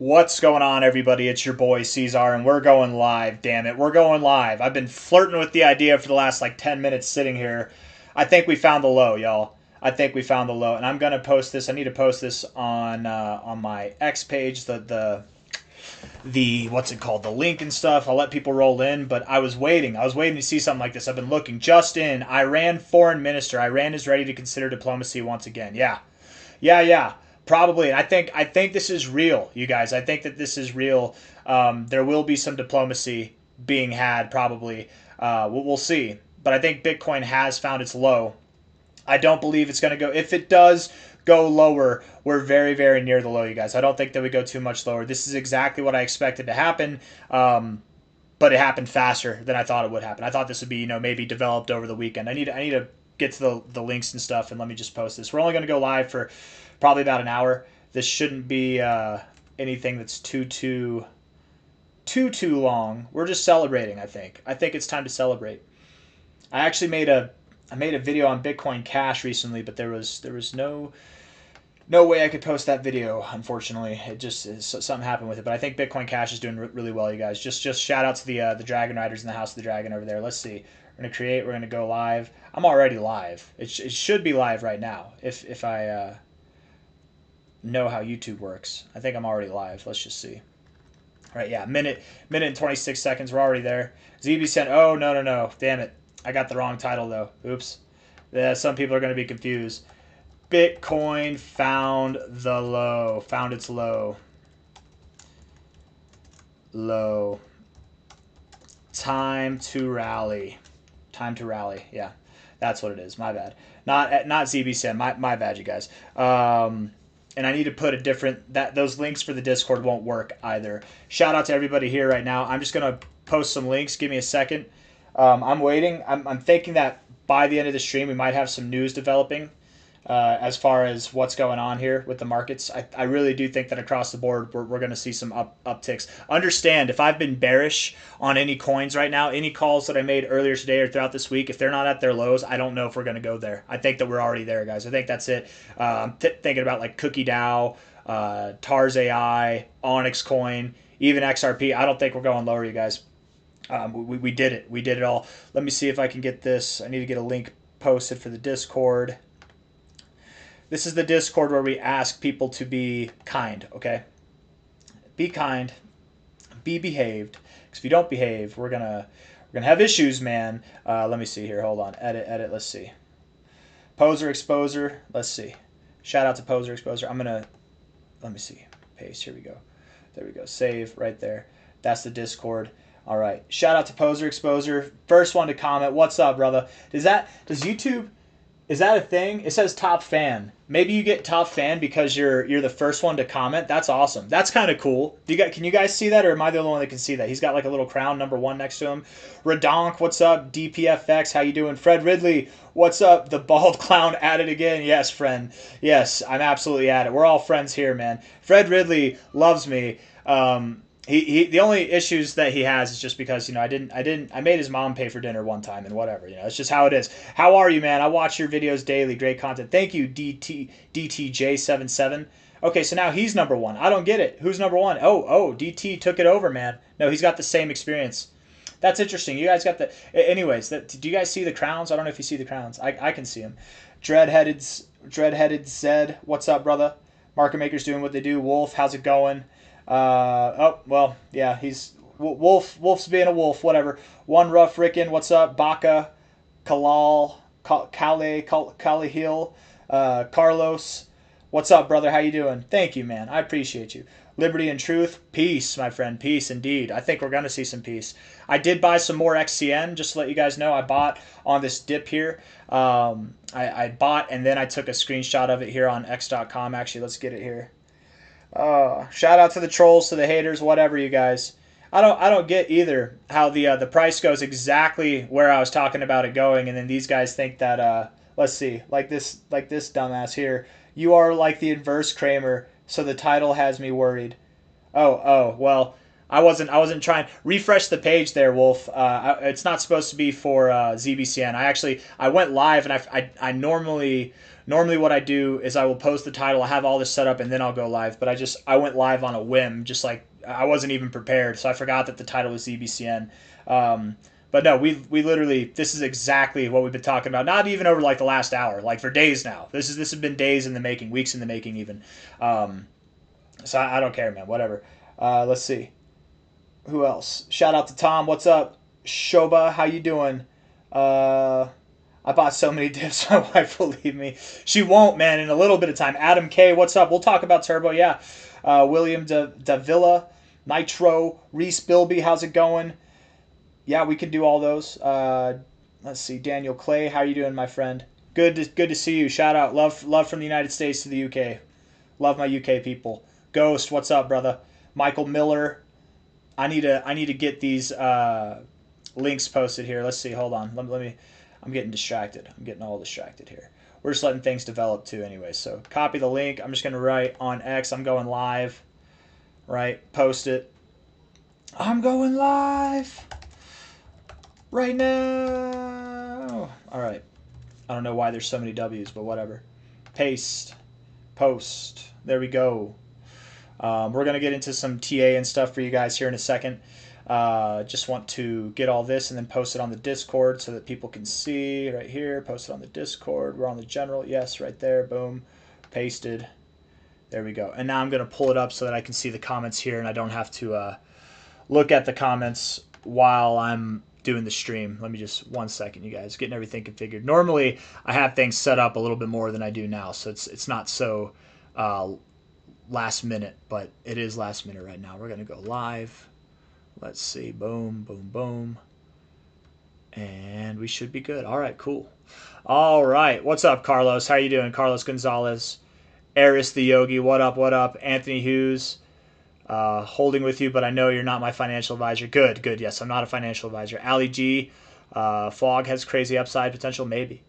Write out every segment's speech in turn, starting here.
What's going on, everybody? It's your boy C-Zar, and we're going live. Damn it, we're going live. I've been flirting with the idea for the last like 10 minutes sitting here. I think we found the low, y'all. I think we found the low, and I'm gonna post this. I need to post this on my X page. The what's it called? The link and stuff. I'll let people roll in, but I was waiting. I was waiting to see something like this. I've been looking. Just in, Iran foreign minister. Iran is ready to consider diplomacy once again. Yeah. Probably. I think this is real, you guys. I think that this is real. There will be some diplomacy being had, probably. We'll see. But I think Bitcoin has found its low. I don't believe it's going to go. If it does go lower, we're very, very near the low, you guys. I don't think that we go too much lower. This is exactly what I expected to happen. But it happened faster than I thought it would happen. I thought this would be, maybe developed over the weekend. I need to get to the links and stuff, and let me just post this. We're only going to go live for probably about an hour. This shouldn't be anything that's too long. We're just celebrating, I think. I think it's time to celebrate. I actually made a video on Bitcoin Cash recently, but there was no way I could post that video, unfortunately. It just something happened with it. But I think Bitcoin Cash is doing really well, you guys. Just shout out to the Dragon Riders in the House of the Dragon over there. Let's see. We're gonna create. We're gonna go live. I'm already live. It should be live right now if I know how YouTube works. I think I'm already live. Let's just see. All right, yeah, minute and 26 seconds. We're already there. ZB sent. Oh no. Damn it. I got the wrong title though. Oops. Yeah, some people are gonna be confused. Bitcoin found the low. Found its low. Low. Time to rally. Time to rally. Yeah, that's what it is. My bad. Not ZBCN. My bad, you guys. And I need to put a different those links for the Discord won't work either. Shout out to everybody here right now. I'm just gonna post some links. Give me a second. I'm waiting. I'm thinking that by the end of the stream we might have some news developing. As far as what's going on here with the markets. I really do think that across the board we're going to see some upticks. Understand, if I've been bearish on any coins right now, any calls that I made earlier today or throughout this week, if they're not at their lows, I don't know if we're going to go there. I think that we're already there, guys. I think that's it. I'm thinking about like Cookie DAO, TARS AI, Onyx Coin, even XRP. I don't think we're going lower, you guys. We did it. We did it all. Let me see if I can get this. I need to get a link posted for the Discord. This is the Discord where we ask people to be kind, okay? Be kind. Be behaved. Because if you don't behave, we're gonna have issues, man. Let me see here. Hold on. Edit. Let's see. Poser Exposer. Let's see. Shout out to Poser Exposer. Let me see. Paste. Here we go. There we go. Save right there. That's the Discord. All right. Shout out to Poser Exposer. First one to comment. What's up, brother? Does YouTube... Is that a thing? It says top fan. Maybe you get top fan because you're the first one to comment. That's awesome. That's kind of cool. Can you guys see that, or am I the only one that can see that? He's got like a little crown, #1 next to him. Redonk, what's up? DPFX, how you doing? Fred Ridley, what's up? The bald clown at it again. Yes, friend. Yes, I'm absolutely at it. We're all friends here, man. Fred Ridley loves me. The only issues that he has is just because I made his mom pay for dinner one time and whatever, it's just how it is. How are you, man? I watch your videos daily. Great content. Thank you, DTJ77. Okay, so now he's #1. I don't get it. Who's #1? Oh, DT took it over, man. No, he's got the same experience. That's interesting. You guys got the. Anyways, do you guys see the crowns? I don't know if you see the crowns. I can see them. Dreadheaded Zed. What's up, brother? Market makers doing what they do. Wolf, how's it going? Well, yeah, he's Wolf's being a wolf, whatever. One Rough Ricken, what's up? Baka, Kalal, Kali Hill, Carlos, what's up, brother? How you doing? Thank you, man. I appreciate you. Liberty and truth, peace, my friend, peace indeed. I think we're going to see some peace. I did buy some more XCN, just to let you guys know. I bought on this dip here. I bought, and then I took a screenshot of it here on x.com. Actually, let's get it here. Shout out to the trolls, to the haters, whatever, you guys. I don't get either how the price goes exactly where I was talking about it going, and then these guys think that let's see, like this dumbass here. You are like the inverse Kramer, so the title has me worried. Oh, well, I wasn't trying. Refresh the page there, Wolf. It's not supposed to be for ZBCN. I went live, and I normally Normally what I do is I will post the title, I have all this set up, and then I'll go live. But I went live on a whim, just like I wasn't even prepared, so I forgot that the title was ZBCN. But no, we literally, this is exactly what we've been talking about. Not even over like the last hour, like for days now. This has been days in the making, weeks in the making even. So I don't care, man. Whatever. Let's see. Who else? Shout out to Tom. What's up? Shoba, how you doing? I bought so many dips. My wife will leave me. She won't, man, in a little bit of time. Adam K, what's up? We'll talk about Turbo, yeah. William Davila, Nitro, Reese Bilby, how's it going? Yeah, we can do all those. Let's see. Daniel Clay, how you doing, my friend? Good to see you. Shout out. Love from the United States to the UK. Love my UK people. Ghost, what's up, brother? Michael Miller. I need to get these links posted here. Let's see. Hold on. Let me. I'm getting distracted. I'm getting all distracted here. We're just letting things develop too anyway. So copy the link. I'm just going to write on X. I'm going live. Right? Post it. I'm going live right now. All right. I don't know why there's so many W's, but whatever. Paste. Post. There we go. We're going to get into some TA and stuff for you guys here in a second. Just want to get all this and then post it on the Discord so that people can see right here. Post it on the Discord. We're on the general. Yes, right there. Boom. Pasted. There we go. And now I'm going to pull it up so that I can see the comments here and I don't have to look at the comments while I'm doing the stream. Let me just 1 second, you guys. Getting everything configured. Normally, I have things set up a little bit more than I do now, so it's not so last minute, but it is last minute right now. We're going to go live. Let's see. Boom, boom, boom. And we should be good. All right, cool. All right. What's up, Carlos? How you doing? Carlos Gonzalez. Eris the Yogi. What up, what up? Anthony Hughes. Holding with you, but I know you're not my financial advisor. Good, good. Yes, I'm not a financial advisor. Ali G. Fog has crazy upside potential. Maybe.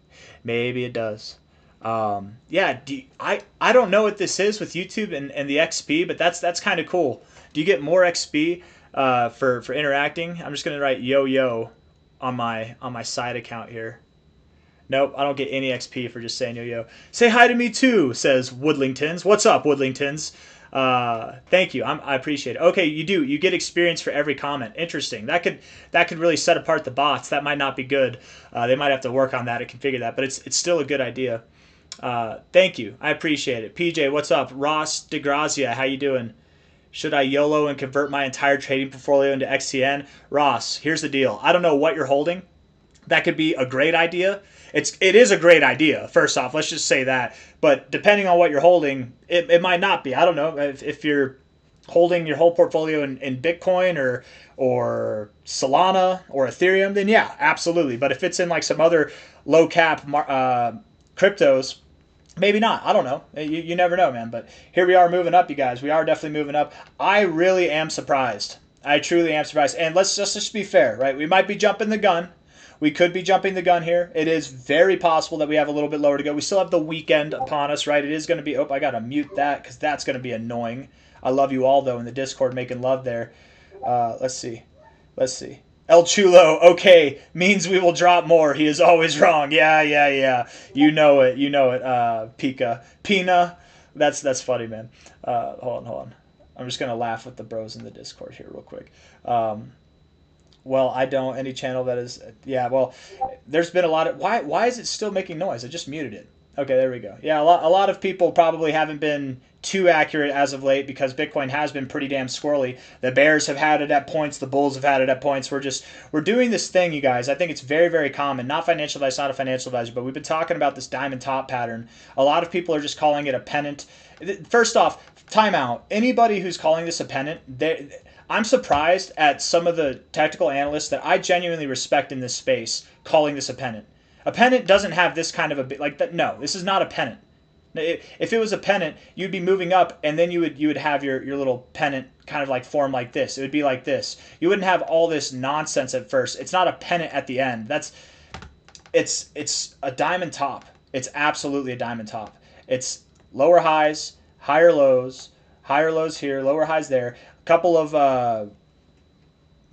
Maybe it does. Yeah, I don't know what this is with YouTube and the XP, but that's kind of cool. Do you get more XP for interacting? I'm just gonna write yo on my side account here. Nope, I don't get any XP for just saying yo. Say hi to me too, says Woodlingtons. What's up, Woodlingtons? Thank you. I appreciate it. Okay, you do. You get experience for every comment. Interesting. That could really set apart the bots. That might not be good. They might have to work on that and configure that, but it's still a good idea. Thank you. I appreciate it. PJ, what's up? Ross DeGrazia, how you doing? Should I YOLO and convert my entire trading portfolio into XCN? Ross, here's the deal. I don't know what you're holding. That could be a great idea. It is a great idea, first off. Let's just say that. But depending on what you're holding, it might not be. I don't know. If you're holding your whole portfolio in Bitcoin or Solana or Ethereum, then yeah, absolutely. But if it's in like some other low cap cryptos, maybe not. I don't know. You never know, man. But here we are moving up, you guys. We are definitely moving up. I really am surprised. I truly am surprised. And let's just be fair, right? We might be jumping the gun. We could be jumping the gun here. It is very possible that we have a little bit lower to go. We still have the weekend upon us, right? It is going to be... Oh, I got to mute that because that's going to be annoying. I love you all, though, in the Discord making love there. Let's see. El Chulo, okay, means we will drop more. He is always wrong. Yeah. You know it, Pika. Pina. That's funny, man. Hold on. I'm just going to laugh with the bros in the Discord here real quick. Well, I don't. Any channel that is... Yeah, well, there's been a lot of... Why is it still making noise? I just muted it. Okay, there we go. Yeah, a lot of people probably haven't been too accurate as of late because Bitcoin has been pretty damn squirrely. The bears have had it at points. The bulls have had it at points. We're doing this thing, you guys. I think it's very, very common. Not financial advice, not a financial advisor, but we've been talking about this diamond top pattern. A lot of people are just calling it a pennant. First off, timeout. Anybody who's calling this a pennant, I'm surprised at some of the technical analysts that I genuinely respect in this space calling this a pennant. A pennant doesn't have this kind of a bit like that. No, this is not a pennant. If it was a pennant, you'd be moving up, and then you would have your little pennant kind of like form like this. It would be like this. You wouldn't have all this nonsense at first. It's not a pennant at the end. It's a diamond top. It's absolutely a diamond top. It's lower highs, higher lows here, lower highs there. A couple of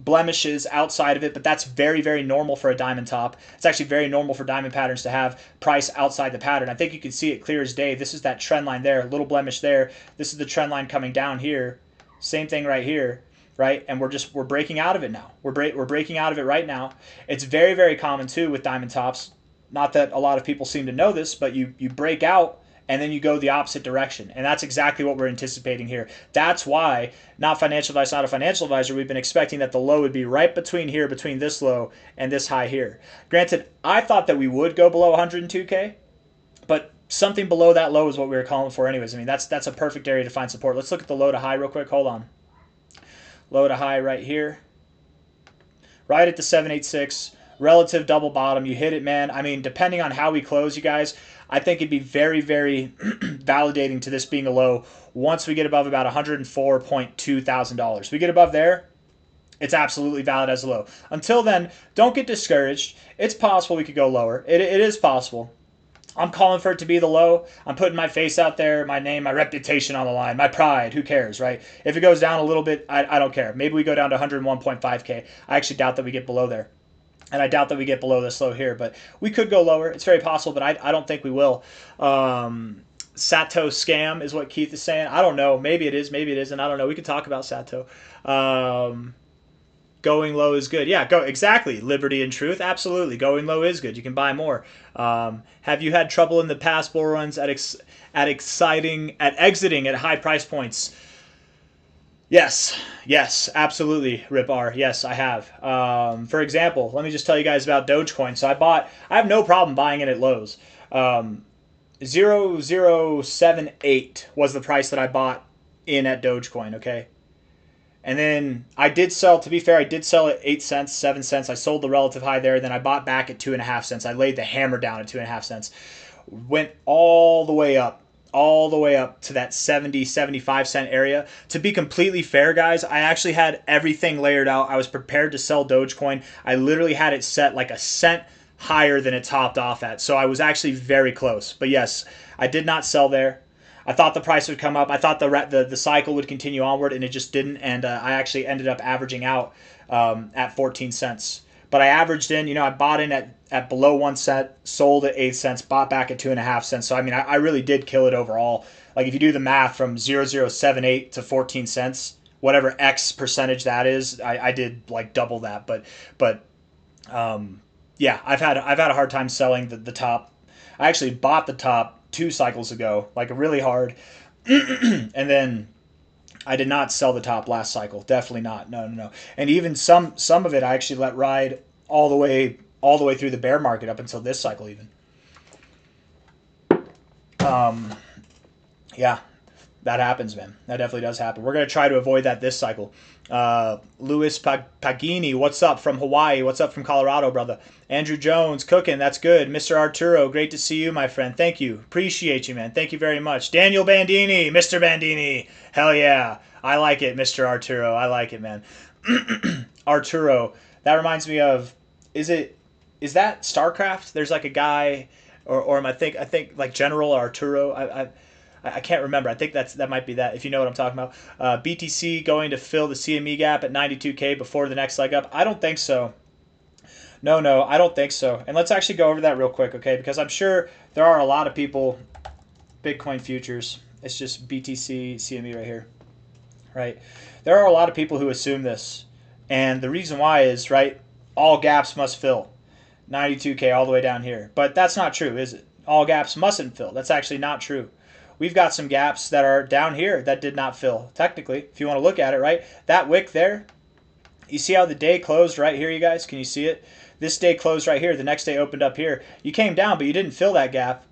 blemishes outside of it, but that's very, very normal for a diamond top. It's actually very normal for diamond patterns to have price outside the pattern. I think you can see it clear as day. This is that trend line there, little blemish there. This is the trend line coming down here. Same thing right here, right? And we're breaking out of it now. We're breaking out of it right now. It's very, very common too with diamond tops. Not that a lot of people seem to know this, but you break out and then you go the opposite direction. And that's exactly what we're anticipating here. That's why, not financial advice, not a financial advisor, we've been expecting that the low would be right between here, between this low and this high here. Granted, I thought that we would go below 102K, but something below that low is what we were calling for anyways. I mean, that's a perfect area to find support. Let's look at the low to high real quick. Hold on. Low to high right here. Right at the 786. Relative double bottom. You hit it, man. I mean, depending on how we close, you guys, I think it'd be very, very validating to this being a low once we get above about $104.2 thousand. We get above there, it's absolutely valid as a low. Until then, don't get discouraged. It's possible we could go lower. It is possible. I'm calling for it to be the low. I'm putting my face out there, my name, my reputation on the line, my pride. Who cares, right? If it goes down a little bit, I don't care. Maybe we go down to 101.5K. I actually doubt that we get below there. And I doubt that we get below this low here, but we could go lower. It's very possible, but I don't think we will. Sato scam is what Keith is saying. I don't know. Maybe it is. Maybe it isn't. I don't know. We could talk about Sato. Going low is good. Yeah, go exactly. Liberty and truth. Absolutely. Going low is good. You can buy more. Have you had trouble in the past bull runs at exiting at high price points? Yes, absolutely, Rip R. Yes, I have. For example, let me just tell you guys about Dogecoin. So I have no problem buying it at lows. 0078 was the price that I bought in at Dogecoin, okay? And then I did sell, to be fair, I did sell at 8 cents, 7 cents. I sold the relative high there. Then I bought back at 2.5 cents. I laid the hammer down at 2.5 cents. Went all the way up to that 70, 75 cent area. To be completely fair, guys, I actually had everything layered out. I was prepared to sell Dogecoin. I literally had it set like a cent higher than it topped off at. So I was actually very close. But yes, I did not sell there. I thought the price would come up. I thought the cycle would continue onward, and it just didn't. And I actually ended up averaging out at 14 cents. But I averaged in, I bought in at below 1 cent, sold at 8 cents, bought back at 2.5 cents. So, I mean, I really did kill it overall. Like, if you do the math from 0078 to 14 cents, whatever X percentage that is, I did like double that. But yeah, I've had a hard time selling the top. I actually bought the top 2 cycles ago, like really hard. And then I did not sell the top last cycle. Definitely not. No. And even some of it I actually let ride all the way through the bear market up until this cycle even. Yeah, that happens, man. That definitely does happen. We're going to try to avoid that this cycle. Luis Pagini, what's up from Hawaii? What's up from Colorado, brother? Andrew Jones, cooking. That's good. Mr. Arturo, great to see you, my friend. Thank you. Appreciate you, man. Thank you very much. Daniel Bandini, Mr. Bandini. Hell yeah. I like it, Mr. Arturo. I like it, man. Arturo. That reminds me of, is that StarCraft? There's like a guy, or I think like General Arturo. I can't remember. I think that might be that, if you know what I'm talking about. BTC going to fill the CME gap at 92K before the next leg up. I don't think so. No, I don't think so. And let's actually go over that real quick, okay? Because I'm sure there are a lot of people, Bitcoin futures. It's just BTC, CME right here, right? There are a lot of people who assume this. And the reason why is, right, all gaps must fill. 92K all the way down here. But that's not true, is it? All gaps mustn't fill. That's actually not true. We've got some gaps that are down here that did not fill, technically, if you want to look at it, right? That wick there, you see how the day closed right here, you guys? Can you see it? This day closed right here. The next day opened up here. You came down, but you didn't fill that gap.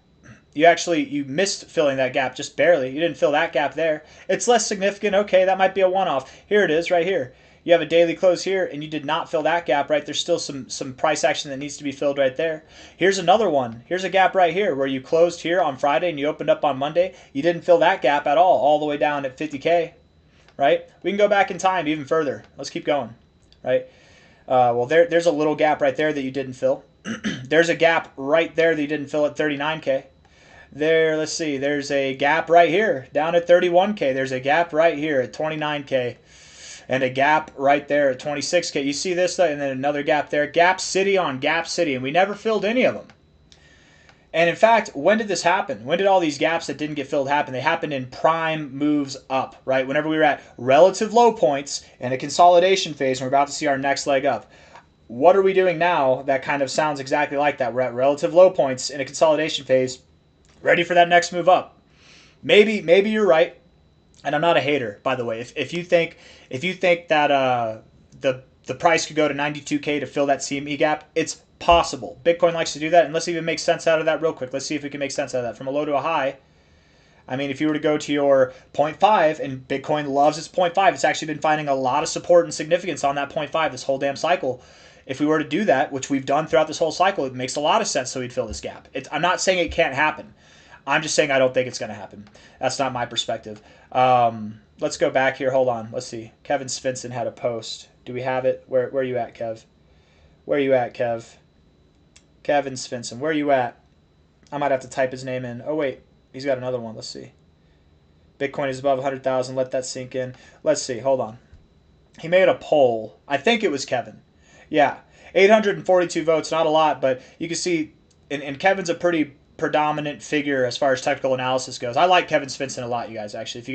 You missed filling that gap just barely. You didn't fill that gap there. It's less significant. Okay, that might be a one-off. Here it is right here. You have a daily close here, and you did not fill that gap, right? There's still some price action that needs to be filled right there. Here's another one. Here's a gap right here where you closed here on Friday and you opened up on Monday. You didn't fill that gap at all the way down at 50K, right? We can go back in time even further. Let's keep going, right? Well, there's a little gap right there that you didn't fill. There's a gap right there that you didn't fill at 39K. There, let's see, there's a gap right here down at 31K. There's a gap right here at 29K. and a gap right there at 26K. You see this, and then another gap there. Gap City on Gap City, and we never filled any of them. And in fact, when did this happen? When did all these gaps that didn't get filled happen? They happened in prime moves up, right? Whenever we were at relative low points in a consolidation phase, and we're about to see our next leg up. What are we doing now that kind of sounds exactly like that? We're at relative low points in a consolidation phase, ready for that next move up. Maybe you're right, and I'm not a hater, by the way. If you think that the price could go to 92K to fill that CME gap, it's possible. Bitcoin likes to do that, and let's even make sense out of that real quick. Let's see if we can make sense out of that. From a low to a high, I mean, if you were to go to your 0.5, and Bitcoin loves its 0.5, it's actually been finding a lot of support and significance on that 0.5 this whole damn cycle. If we were to do that, which we've done throughout this whole cycle, it makes a lot of sense so we'd fill this gap. I'm not saying it can't happen. I'm just saying I don't think it's going to happen. That's not my perspective. Let's go back here. Hold on. Let's see. Kevin Svensson had a post. Do we have it? Where are you at, Kev? Where are you at, Kev? Kevin Svensson. Where are you at? I might have to type his name in. Oh, wait. He's got another one. Let's see. Bitcoin is above 100,000. Let that sink in. Let's see. Hold on. He made a poll. I think it was Kevin. Yeah. 842 votes. Not a lot, but you can see, and Kevin's a pretty predominant figure as far as technical analysis goes. I like Kevin Svensson a lot, you guys, actually. If you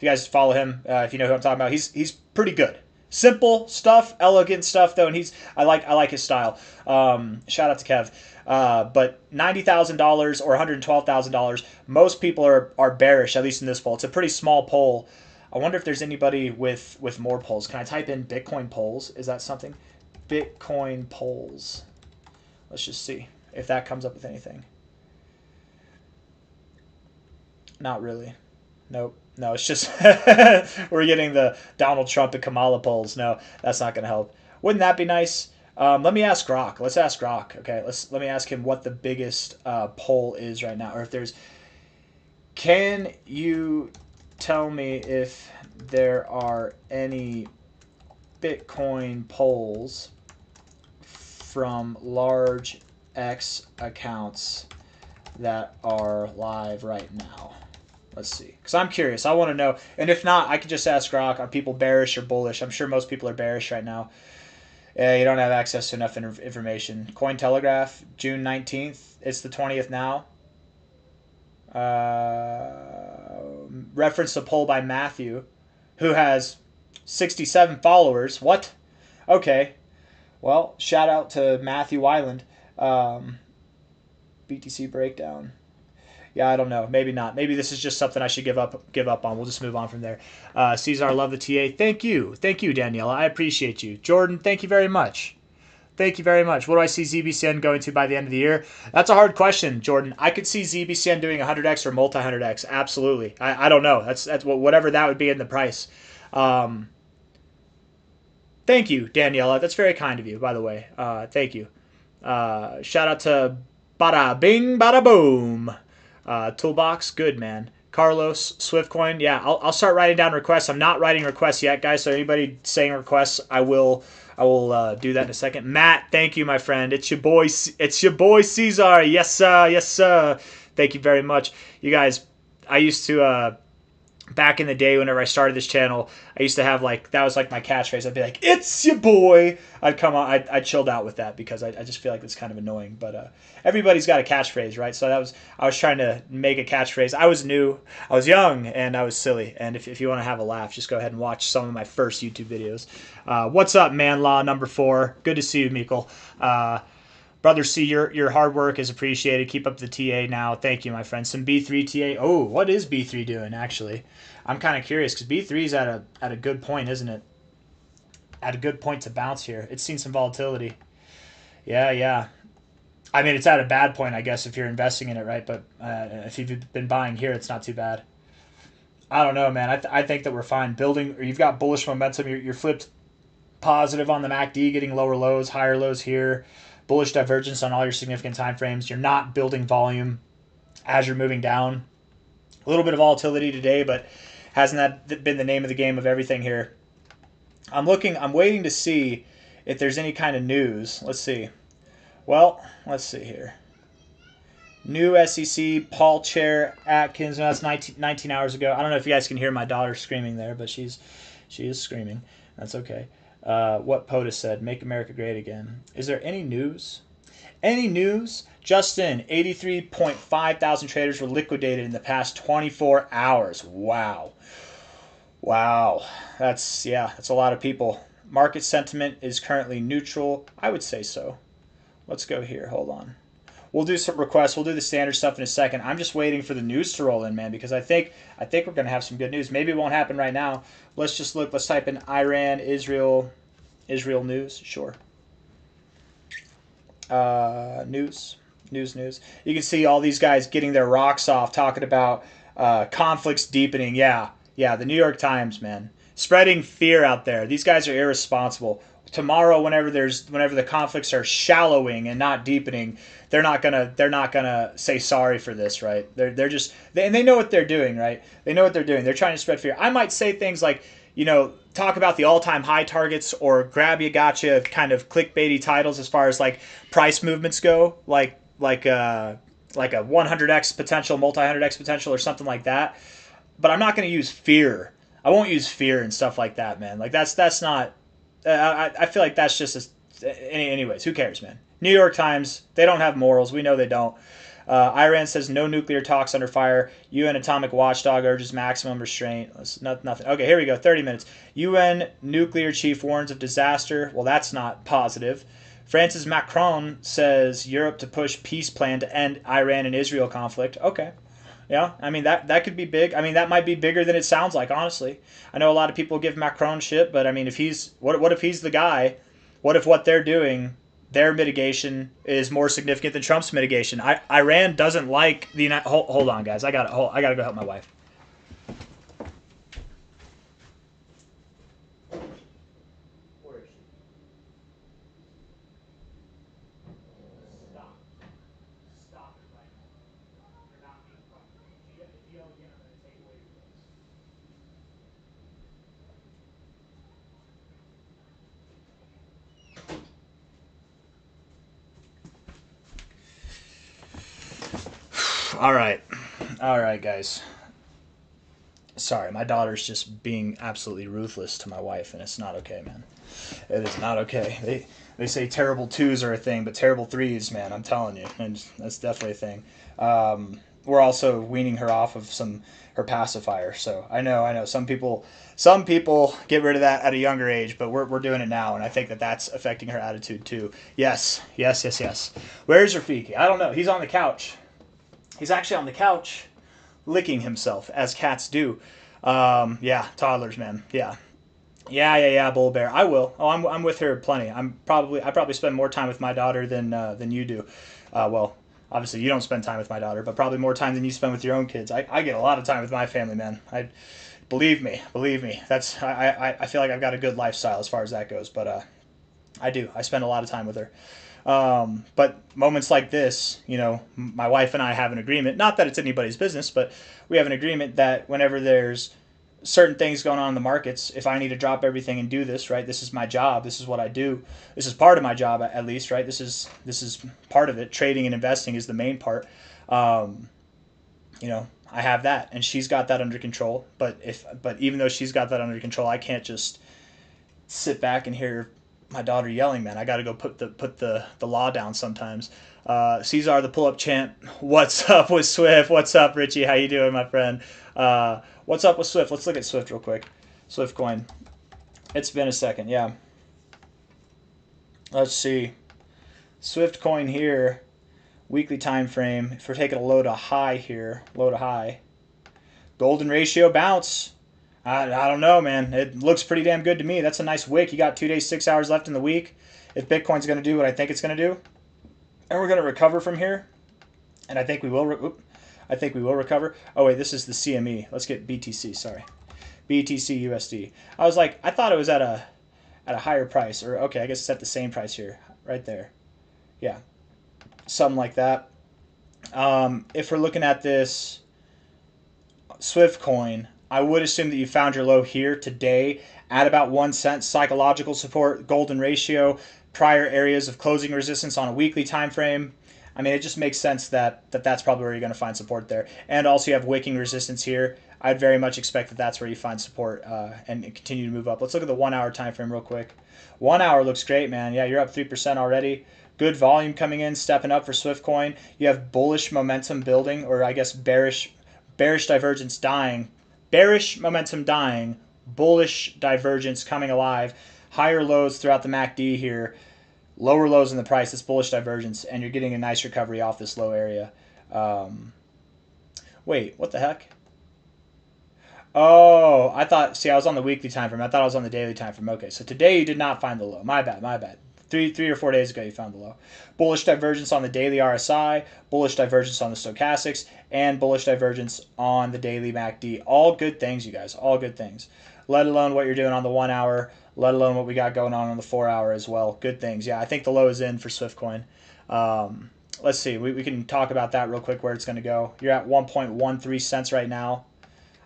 guys follow him, if you know who I'm talking about, he's pretty good. Simple stuff, elegant stuff though, and I like his style. Shout out to Kev. But $90,000 or $112,000, most people are bearish, at least in this poll. It's a pretty small poll. I wonder if there's anybody with more polls. Can I type in Bitcoin polls? Is that something? Bitcoin polls. Let's just see if that comes up with anything. Not really. Nope. No, it's just we're getting the Donald Trump and Kamala polls. No, that's not going to help. Wouldn't that be nice? Let me ask Grok. Let's ask Grok. Okay, let me ask him what the biggest poll is right now, or if there's. Can you tell me if there are any Bitcoin polls from large X accounts that are live right now? Let's see. Because I'm curious. I want to know. And if not, I could just ask Grok, are people bearish or bullish? I'm sure most people are bearish right now. You don't have access to enough information. Cointelegraph, June 19th. It's the 20th now. Reference a poll by Matthew, who has 67 followers. What? Okay. Well, shout out to Matthew Weiland. BTC breakdown. Yeah, I don't know. Maybe not. Maybe this is just something I should give up on. We'll just move on from there. C-Zar, love the TA. Thank you, Daniela. I appreciate you. Jordan, thank you very much. Thank you very much. What do I see ZBCN going to by the end of the year? That's a hard question, Jordan. I could see ZBCN doing 100x or multi 100x. Absolutely. I don't know. That's whatever that would be in the price. Thank you, Daniela. That's very kind of you, by the way. Thank you. Shout out to Bada Bing Bada Boom. Toolbox, good man. Carlos, Swiftcoin, yeah, I'll start writing down requests. I'm not writing requests yet, guys. So anybody saying requests, I will do that in a second. Matt, thank you, my friend. It's your boy C-Zar. Yes, sir. Yes, sir. Thank you very much, you guys. I used to back in the day, whenever I started this channel, I used to have that was like my catchphrase. I'd be like, "It's your boy." I'd come on. I chilled out with that because I just feel like it's kind of annoying. But everybody's got a catchphrase, right? So I was trying to make a catchphrase. I was new, I was young, and I was silly. And if you want to have a laugh, just go ahead and watch some of my first YouTube videos. What's up, man? Law number 4. Good to see you, Mikkel. Brother C, your hard work is appreciated. Keep up the TA now. Thank you, my friend. Some B3 TA. Oh, what is B3 doing, actually? I'm kind of curious because B3 is at a good point, isn't it? At a good point to bounce here. It's seen some volatility. Yeah. I mean, it's at a bad point, I guess, if you're investing in it, right? But if you've been buying here, it's not too bad. I don't know, man. I think that we're fine. Building, or you've got bullish momentum. You're flipped positive on the MACD, getting lower lows, higher lows here. Bullish divergence on all your significant time frames. You're not building volume as you're moving down. A little bit of volatility today, but hasn't that been the name of the game of everything here? I'm waiting to see if there's any kind of news. Let's see. Well, let's see here. New SEC, Paul Chair Atkins. No, that's 19 hours ago. I don't know if you guys can hear my daughter screaming there, but she's She is screaming. That's okay. What POTUS said, make America great again. Is there any news? Any news? Justin, 83.5 thousand traders were liquidated in the past 24 hours. Wow. Wow. That's a lot of people. Market sentiment is currently neutral. I would say so. Let's go here. Hold on. We'll do some requests. We'll do the standard stuff in a second. I'm just waiting for the news to roll in, man, because I think we're going to have some good news. Maybe it won't happen right now. Let's just look. Let's type in Iran, Israel news. Sure. News. You can see all these guys getting their rocks off, talking about conflicts deepening. Yeah, the New York Times, man, spreading fear out there. These guys are irresponsible. Tomorrow, whenever the conflicts are shallowing and not deepening, they're not gonna say sorry for this, right? They know what they're doing, right? They know what they're doing. They're trying to spread fear. I might say things like, talk about the all-time high targets or grab you gotcha kind of clickbaity titles as far as like price movements go, like a 100x potential, multi-100x potential, or something like that. But I'm not going to use fear. I won't use fear and stuff like that, man. Like that's not. I feel like that's just anyways. Who cares, man? New York Times. They don't have morals. We know they don't. Iran says no nuclear talks under fire. UN atomic watchdog urges maximum restraint. Nothing. Okay, here we go. 30 minutes. UN nuclear chief warns of disaster. Well, that's not positive. France's Macron says Europe to push peace plan to end Iran and Israel conflict. Okay. Yeah, I mean, that could be big. I mean, that might be bigger than it sounds like, honestly. I know a lot of people give Macron shit, but I mean, if he's what if he's the guy? What if what they're doing, their mitigation is more significant than Trump's mitigation? Iran doesn't like the United. Hold on, guys. I gotta go help my wife. Where is she? Stop it right now. You're not being funny. If you yell again, I'm gonna take away your place. All right, guys. Sorry, my daughter's just being absolutely ruthless to my wife, and it's not okay, man. It is not okay. They say terrible twos are a thing, but terrible threes, man, I'm telling you, and that's definitely a thing. We're also weaning her off of her pacifier, so I know some people get rid of that at a younger age, but we're doing it now, and I think that's affecting her attitude too. Yes. Where's Rafiki? I don't know. He's on the couch. He's actually on the couch, licking himself as cats do. Yeah, toddlers, man. Yeah, Bull Bear. I will. Oh, I'm with her plenty. I probably spend more time with my daughter than you do. Well, obviously you don't spend time with my daughter, but probably more time than you spend with your own kids. I get a lot of time with my family, man. Believe me. That's I feel like I've got a good lifestyle as far as that goes, but I do. I spend a lot of time with her. But moments like this, my wife and I have an agreement, not that it's anybody's business, but we have an agreement that whenever there's certain things going on in the markets, if I need to drop everything and do this, right, this is my job, this is what I do, this is part of my job at least, right, this is part of it. Trading and investing is the main part. I have that, and she's got that under control, but even though she's got that under control, I can't just sit back and hear my daughter yelling, man. I got to go put the law down sometimes. C-Zar, the pull-up champ. What's up with Swift? What's up, Richie? How you doing, my friend? What's up with Swift? Let's look at Swift real quick. Swiftcoin. It's been a second, yeah. Let's see. Swiftcoin here. Weekly time frame. If we're taking a low to high here, low to high. Golden ratio bounce. I don't know, man. It looks pretty damn good to me. That's a nice wick. You got 2 days, 6 hours left in the week. If Bitcoin's going to do what I think it's going to do, and we're going to recover from here, and I think we will. I think we will recover. Oh wait, this is the CME. Let's get BTC. Sorry, BTC USD. I was like, I thought it was at a higher price, or okay, I guess it's at the same price here, right there. Yeah, something like that. If we're looking at this Swiftcoin, I would assume that you found your low here today at about 1 cent. Psychological support, golden ratio, prior areas of closing resistance on a weekly time frame. I mean, it just makes sense that that's probably where you're going to find support there. And also you have wicking resistance here. I'd very much expect that that's where you find support and continue to move up. Let's look at the 1 hour time frame real quick. 1 hour looks great, man. Yeah, you're up 3% already. Good volume coming in, stepping up for Swiftcoin. You have bullish momentum building, or I guess bearish divergence dying. Bearish momentum dying, bullish divergence coming alive. Higher lows throughout the MACD here, lower lows in the price. It's bullish divergence, and you're getting a nice recovery off this low area. Wait, what the heck? Oh, I thought. See, I was on the weekly time frame. I thought I was on the daily time frame. Okay, so today you did not find the low. My bad. My bad. Three or 4 days ago, you found the low. Bullish divergence on the daily RSI, bullish divergence on the stochastics, and bullish divergence on the daily MACD. All good things, you guys. All good things. Let alone what you're doing on the 1 hour. Let alone what we got going on the 4 hour as well. Good things. Yeah, I think the low is in for Swiftcoin. Let's see. We can talk about that real quick, where it's going to go. You're at 1.13 cents right now.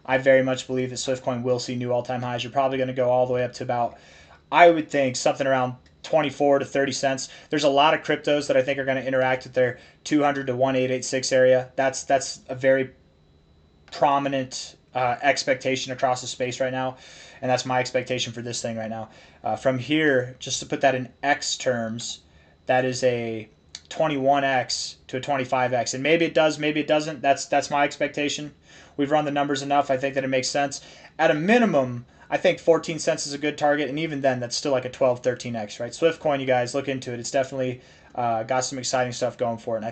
I very much believe that Swiftcoin will see new all-time highs. You're probably going to go all the way up to about, I would think, something around 24 to 30 cents. There's a lot of cryptos that I think are going to interact with their 200 to 1886 area. That's a very prominent expectation across the space right now, and that's my expectation for this thing right now. From here, just to put that in X terms, that is a 21x to a 25x, and maybe it does, maybe it doesn't. That's my expectation. We've run the numbers enough. I think that it makes sense. At a minimum, I think 14 cents is a good target, and even then, that's still like a 12, 13x, right? Swiftcoin, you guys, look into it. It's definitely got some exciting stuff going for it, and I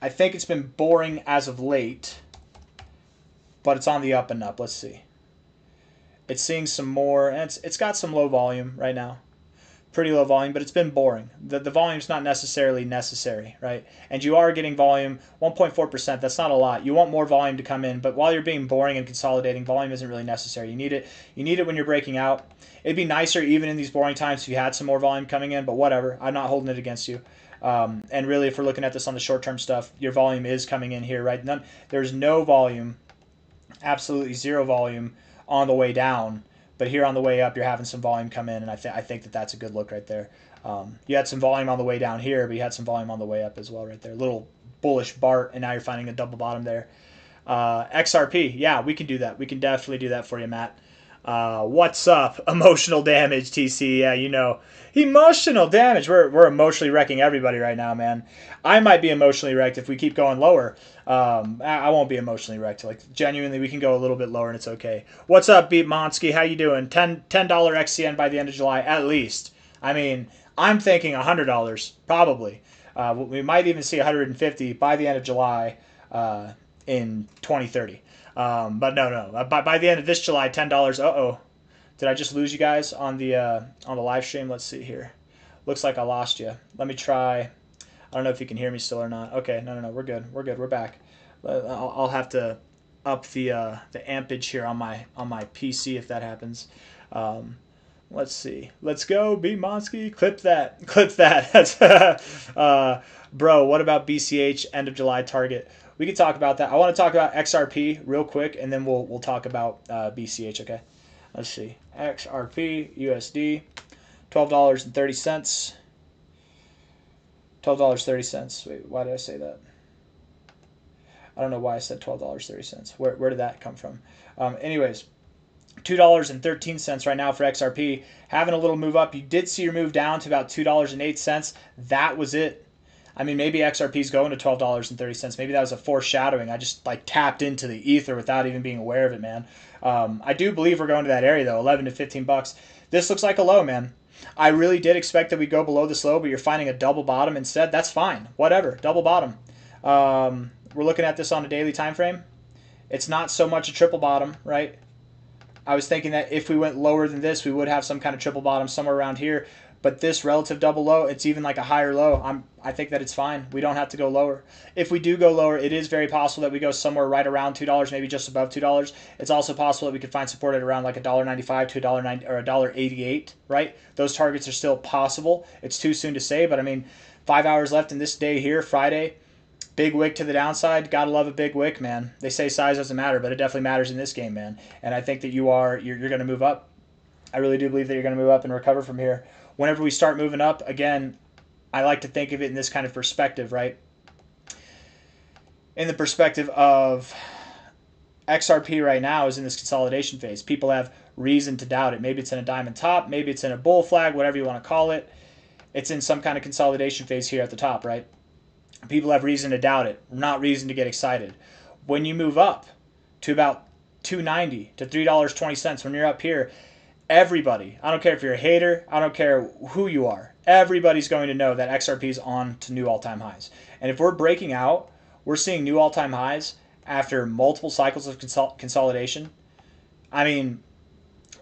think it's been boring as of late, but it's on the up and up. Let's see. It's seeing some more, and it's got some low volume right now. Pretty low volume, but it's been boring. The volume's not necessarily necessary, right? And you are getting volume, 1.4%. That's not a lot. You want more volume to come in, but while you're being boring and consolidating, volume isn't really necessary. You need it. You need it when you're breaking out. It'd be nicer even in these boring times if you had some more volume coming in, but whatever. I'm not holding it against you. And really, if we're looking at this on the short-term stuff, your volume is coming in here, right? There's no volume, absolutely zero volume on the way down. But here on the way up, you're having some volume come in, and I think that that's a good look right there. You had some volume on the way down here, but you had some volume on the way up as well right there. Little bullish BART, and now you're finding a double bottom there. XRP, yeah, we can do that. We can definitely do that for you, Matt. What's up? Emotional damage, TC. Yeah, you know. Emotional damage. We're emotionally wrecking everybody right now, man. I might be emotionally wrecked if we keep going lower. I won't be emotionally wrecked. Like, genuinely, we can go a little bit lower and it's okay. What's up, Beat Monsky? How you doing? $10 XCN by the end of July, at least. I mean, I'm thinking $100, probably. We might even see $150 by the end of July in 2030. But no. By the end of this July, $10. Uh-oh. Did I just lose you guys on the live stream? Let's see here. Looks like I lost you. Let me try. I don't know if you can hear me still or not. Okay, no. We're good. We're back. I'll have to up the ampage here on my PC if that happens. Let's see. Let's go, B Monsky. Clip that. That's bro. What about BCH end of July target? We can talk about that. I want to talk about XRP real quick, and then we'll talk about BCH. Okay. Let's see. XRP USD, $12.30. $12.30. Wait, why did I say that? I don't know why I said $12.30. Where did that come from? Anyways, $2.13 right now for XRP. Having a little move up. You did see your move down to about $2.08. That was it. I mean, maybe XRP's going to $12.30. Maybe that was a foreshadowing. I just like tapped into the ether without even being aware of it, man. I do believe we're going to that area though, 11 to 15 bucks. This looks like a low, man. I really did expect that we'd go below this low, but you're finding a double bottom instead. That's fine. Whatever. Double bottom. We're looking at this on a daily time frame. It's not so much a triple bottom, right? I was thinking that if we went lower than this, we would have some kind of triple bottom somewhere around here. But this relative double low, it's even like a higher low. I think that it's fine. We don't have to go lower. If we do go lower, it is very possible that we go somewhere right around $2, maybe just above $2. It's also possible that we could find support at around like $1.95 to $1.90 or $1.88, right? Those targets are still possible. It's too soon to say, but I mean, 5 hours left in this day here, Friday. Big wick to the downside. Gotta love a big wick, man. They say size doesn't matter, but it definitely matters in this game, man. And I think that you're going to move up. I really do believe that you're going to move up and recover from here. Whenever we start moving up, again, I like to think of it in this kind of perspective, right? In the perspective of XRP right now is in this consolidation phase. People have reason to doubt it. Maybe it's in a diamond top. Maybe it's in a bull flag, whatever you want to call it. It's in some kind of consolidation phase here at the top, right? People have reason to doubt it, not reason to get excited. When you move up to about $2.90 to $3.20, when you're up here, everybody, I don't care if you're a hater, I don't care who you are, everybody's going to know that XRP is on to new all-time highs. And if we're breaking out, we're seeing new all-time highs after multiple cycles of consolidation. I mean,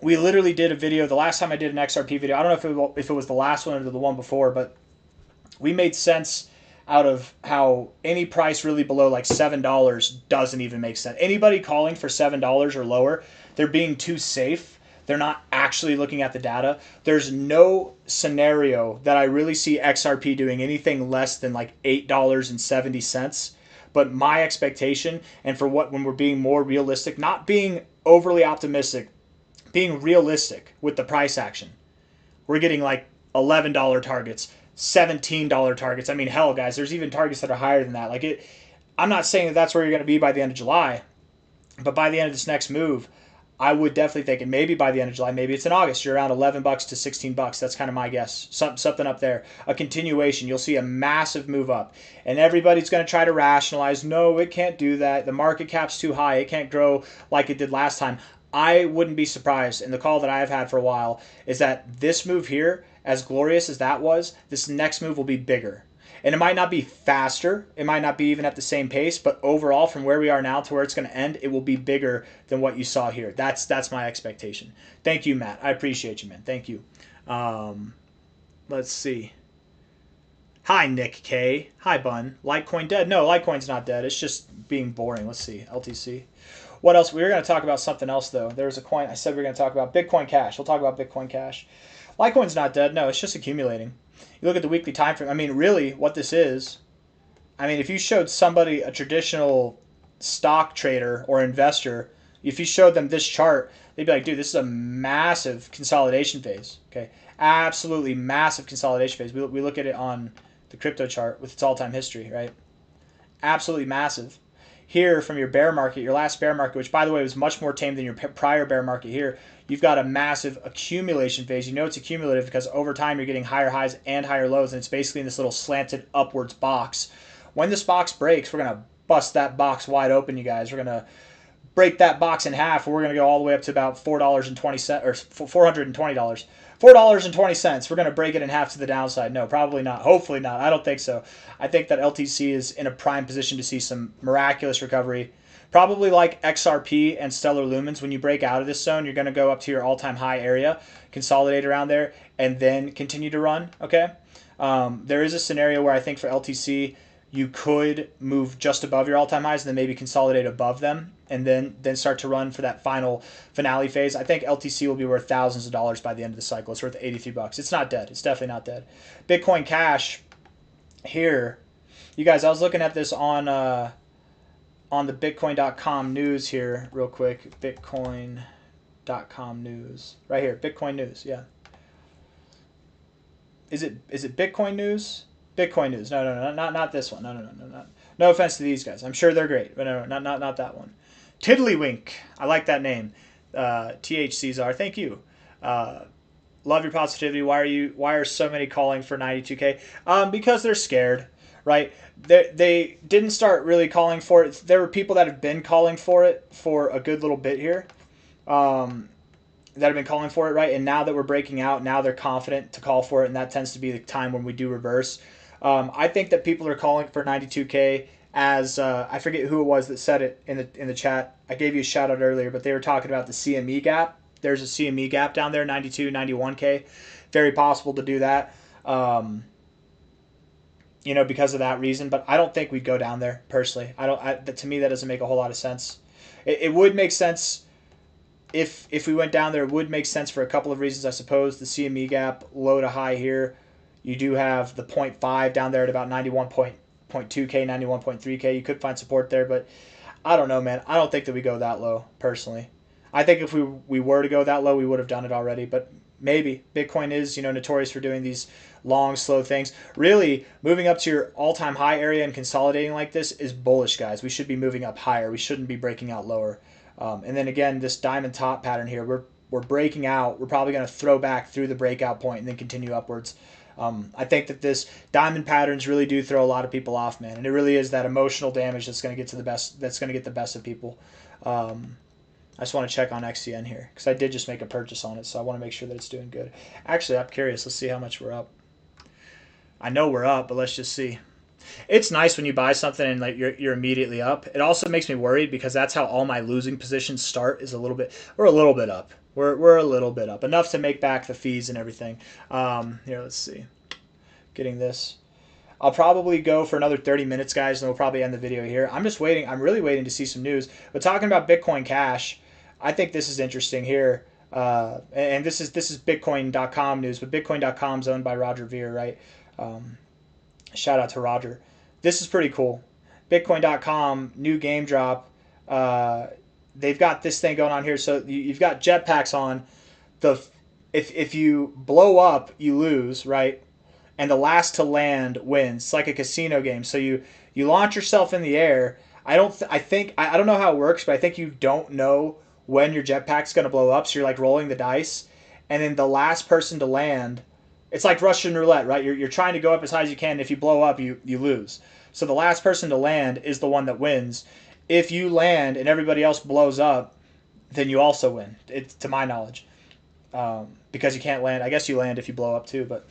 we literally did a video, the last time I did an XRP video, I don't know if it was the last one or the one before, but we made sense out of how any price really below like $7 doesn't even make sense. Anybody calling for $7 or lower, they're being too safe. They're not actually looking at the data. There's no scenario that I really see XRP doing anything less than like $8.70. But my expectation, and for what when we're being more realistic, not being overly optimistic, being realistic with the price action, we're getting like $11 targets, $17 targets. I mean, hell, guys, there's even targets that are higher than that. Like it, I'm not saying that that's where you're going to be by the end of July, but by the end of this next move, I would definitely think, and maybe by the end of July, maybe it's in August, you're around $11 to $16. That's kind of my guess. Something up there. A continuation. You'll see a massive move up. And everybody's going to try to rationalize, no, it can't do that. The market cap's too high. It can't grow like it did last time. I wouldn't be surprised, and the call that I've had for a while is that this move here, as glorious as that was, this next move will be bigger. And it might not be faster, it might not be even at the same pace, but overall, from where we are now to where it's going to end, it will be bigger than what you saw here. That's my expectation. Thank you, Matt. I appreciate you, man. Thank you. Let's see. Hi, Nick K. Hi, Bun. Litecoin dead? No, Litecoin's not dead. It's just being boring. Let's see. LTC. What else? We were going to talk about something else, though. There was a coin. I said we were going to talk about Bitcoin Cash. We'll talk about Bitcoin Cash. Litecoin's not dead. No, it's just accumulating. You look at the weekly time frame. I mean, really, what this is, I mean, if you showed somebody, a traditional stock trader or investor, if you showed them this chart, they'd be like, dude, this is a massive consolidation phase. Okay, absolutely massive consolidation phase. We look at it on the crypto chart with its all-time history, right? Absolutely massive. Here, from your bear market, your last bear market, which, by the way, was much more tame than your prior bear market here, you've got a massive accumulation phase. You know it's accumulative because over time you're getting higher highs and higher lows, and it's basically in this little slanted upwards box. When this box breaks, we're going to bust that box wide open, you guys. We're going to break that box in half, we're going to go all the way up to about $4.20 or $420. $4.20. We're going to break it in half to the downside. No, probably not. Hopefully not. I don't think so. I think that LTC is in a prime position to see some miraculous recovery. Probably like XRP and Stellar Lumens, when you break out of this zone, you're going to go up to your all-time high area, consolidate around there, and then continue to run. Okay. There is a scenario where I think for LTC, you could move just above your all-time highs and then maybe consolidate above them and then start to run for that finale phase. I think LTC will be worth thousands of dollars by the end of the cycle. It's worth $83. It's not dead. It's definitely not dead. Bitcoin Cash here. You guys, I was looking at this on the Bitcoin.com news here real quick. Bitcoin.com news. Right here. Bitcoin news. Yeah. Is it Bitcoin news? Bitcoin news. No, not this one. No. No offense to these guys. I'm sure they're great, but no, not that one. Tiddlywink. I like that name. C-Zar. Thank you. Love your positivity. Why are so many calling for 92K? Because they're scared, right? They didn't start really calling for it. There were people that have been calling for it for a good little bit here. That have been calling for it, right? And now that we're breaking out, now they're confident to call for it, and that tends to be the time when we do reverse. I think that people are calling for 92K as I forget who it was that said it in the chat. I gave you a shout out earlier, but they were talking about the CME gap. There's a CME gap down there, 92, 91K. Very possible to do that, because of that reason. But I don't think we'd go down there personally. To me, that doesn't make a whole lot of sense. It would make sense if we went down there. It would make sense for a couple of reasons, I suppose. The CME gap, low to high here. You do have the 0.5 down there at about 91.2K, 91.3K. You could find support there, but I don't know, man. I don't think that we go that low, personally. I think if we were to go that low, we would have done it already, but maybe. Bitcoin is, notorious for doing these long, slow things. Really, moving up to your all-time high area and consolidating like this is bullish, guys. We should be moving up higher. We shouldn't be breaking out lower. And then again, this diamond top pattern here, we're breaking out. We're probably going to throw back through the breakout point and then continue upwards. I think that this diamond patterns really do throw a lot of people off, man, and it really is that emotional damage that's going to get to the best. That's going to get the best of people. I just want to check on XCN here because I did just make a purchase on it, so I want to make sure that it's doing good. Actually, I'm curious. Let's see how much we're up. I know we're up, but let's just see. It's nice when you buy something and like you're immediately up. It also makes me worried because that's how all my losing positions start. Is a little bit. We're a little bit up. We're a little bit up, enough to make back the fees and everything. Here, let's see. Getting this. I'll probably go for another 30 minutes, guys, and we'll probably end the video here. I'm just waiting. I'm really waiting to see some news. But talking about Bitcoin Cash, I think this is interesting here. And this is Bitcoin.com news, but Bitcoin.com is owned by Roger Ver, right? Shout out to Roger. This is pretty cool. Bitcoin.com, new game drop. They've got this thing going on here. So you've got jetpacks on. If you blow up, you lose, right? And the last to land wins. It's like a casino game. So you launch yourself in the air. I don't know how it works, but I think you don't know when your jetpack's going to blow up. So you're like rolling the dice, and then the last person to land. It's like Russian roulette, right? You're trying to go up as high as you can. If you blow up, you lose. So the last person to land is the one that wins. If you land and everybody else blows up, then you also win. It's to my knowledge, because you can't land. I guess you land if you blow up too, but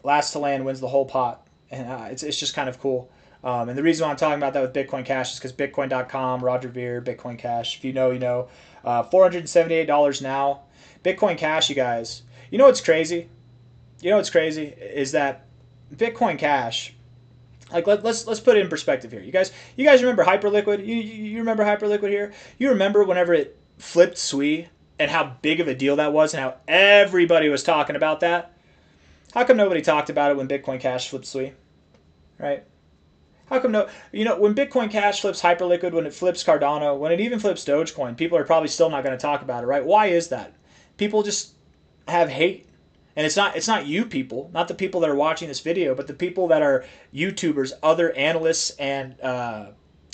last to land wins the whole pot, and it's just kind of cool. And the reason why I'm talking about that with Bitcoin Cash is because Bitcoin.com, Roger Ver, Bitcoin Cash. If you know, you know. $478 now. Bitcoin Cash, you guys. You know what's crazy? You know what's crazy is that Bitcoin Cash. Like let's put it in perspective here. You guys remember Hyperliquid? You remember Hyperliquid here? You remember whenever it flipped SWI and how big of a deal that was and how everybody was talking about that? How come nobody talked about it when Bitcoin Cash flipped SWI? Right? How come no? You know, when Bitcoin Cash flips Hyperliquid, when it flips Cardano, when it even flips Dogecoin, people are probably still not going to talk about it, right? Why is that? People just have hate. And it's not you people, not the people that are watching this video, but the people that are YouTubers, other analysts, and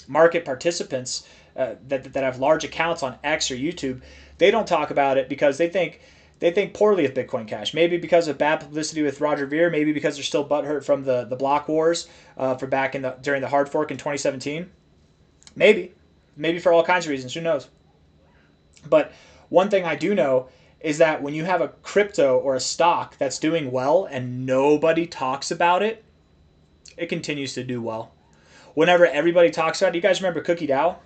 market participants that have large accounts on X or YouTube. They don't talk about it because they think poorly of Bitcoin Cash. Maybe because of bad publicity with Roger Ver. Maybe because they're still butthurt from the block wars for back during the hard fork in 2017. Maybe for all kinds of reasons. Who knows? But one thing I do know is that when you have a crypto or a stock that's doing well and nobody talks about it, it continues to do well. Whenever everybody talks about it, you guys remember Cookie DAO?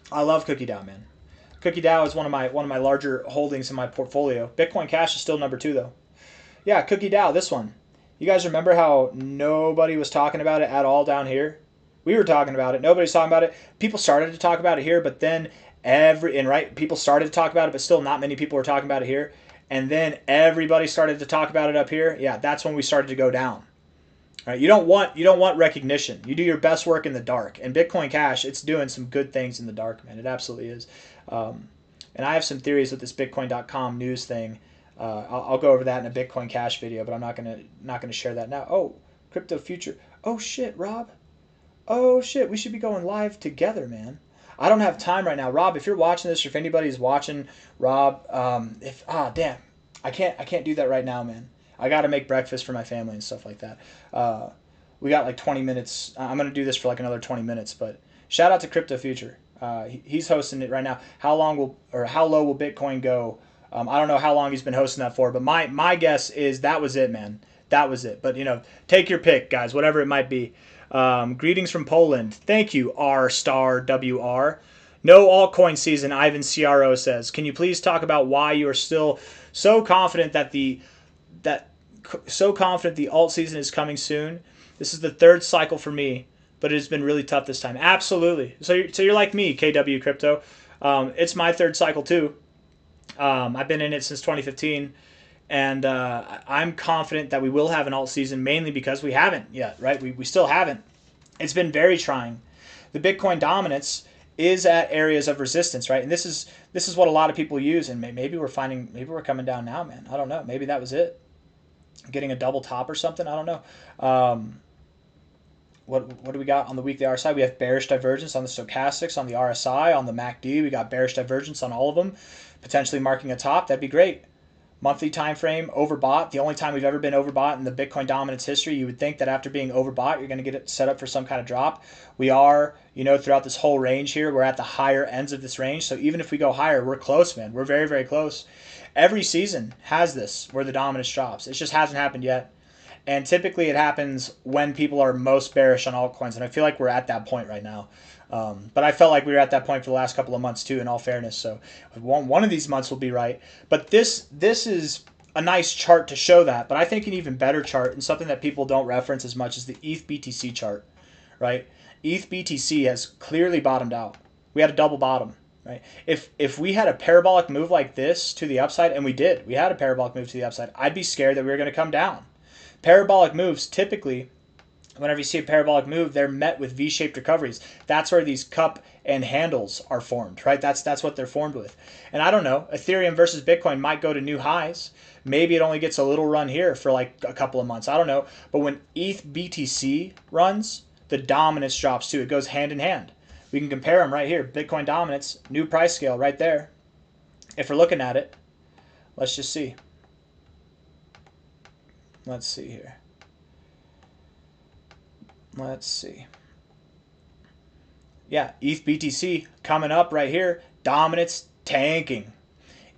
I love Cookie DAO, man. Cookie DAO is one of my larger holdings in my portfolio. Bitcoin Cash is still number 2 though. Yeah, Cookie DAO, this one. You guys remember how nobody was talking about it at all down here? We were talking about it. Nobody's talking about it. People started to talk about it here, but then people started to talk about it, but still not many people were talking about it here. And then everybody started to talk about it up here. Yeah, that's when we started to go down. All right, you don't want recognition. You do your best work in the dark. And Bitcoin Cash, it's doing some good things in the dark, man. It absolutely is. And I have some theories with this Bitcoin.com news thing. I'll go over that in a Bitcoin Cash video, but I'm not gonna share that now. Oh, crypto future. Oh shit, Rob. Oh shit, we should be going live together, man. I don't have time right now, Rob. If you're watching this, or if anybody's watching, Rob, damn, I can't do that right now, man. I got to make breakfast for my family and stuff like that. We got like 20 minutes. I'm gonna do this for like another 20 minutes, but shout out to Crypto Future. He's hosting it right now. How low will Bitcoin go? I don't know how long he's been hosting that for, but my guess is that was it, man. That was it. But take your pick, guys, whatever it might be. Greetings from Poland. Thank you, R*WR. No altcoin season, Ivan CRO says. Can you please talk about why you are still so confident that the alt season is coming soon? This is the 3rd cycle for me, but it has been really tough this time. Absolutely. So you're like me, KW Crypto. It's my 3rd cycle too. I've been in it since 2015. And I'm confident that we will have an alt season, mainly because we haven't yet, right? We still haven't. It's been very trying. The Bitcoin dominance is at areas of resistance, right? And this is what a lot of people use. And maybe we're coming down now, man. I don't know. Maybe that was it. Getting a double top or something. I don't know. what do we got on the weekly RSI? We have bearish divergence on the stochastics, on the RSI, on the MACD. We got bearish divergence on all of them, potentially marking a top. That'd be great. Monthly time frame, overbought. The only time we've ever been overbought in the Bitcoin dominance history. You would think that after being overbought, you're going to get it set up for some kind of drop. We are, throughout this whole range here, we're at the higher ends of this range. So even if we go higher, we're close, man. We're very, very close. Every season has this where the dominance drops. It just hasn't happened yet. And typically it happens when people are most bearish on altcoins. And I feel like we're at that point right now. But I felt like we were at that point for the last couple of months too, in all fairness. So one of these months will be right. But this is a nice chart to show that. But I think an even better chart, and something that people don't reference as much, is the ETH BTC chart, right? ETH BTC has clearly bottomed out. We had a double bottom, right? If we had a parabolic move like this to the upside, and we did, we had a parabolic move to the upside, I'd be scared that we were going to come down. Parabolic moves typically, whenever you see a parabolic move, they're met with V-shaped recoveries. That's where these cup and handles are formed, right? That's what they're formed with. And I don't know, Ethereum versus Bitcoin might go to new highs. Maybe it only gets a little run here for like a couple of months. I don't know. But when ETH BTC runs, the dominance drops too. It goes hand in hand. We can compare them right here. Bitcoin dominance, new price scale right there. If we're looking at it, let's just see. Let's see here. Let's see. Yeah, ETH BTC coming up right here. Dominance tanking.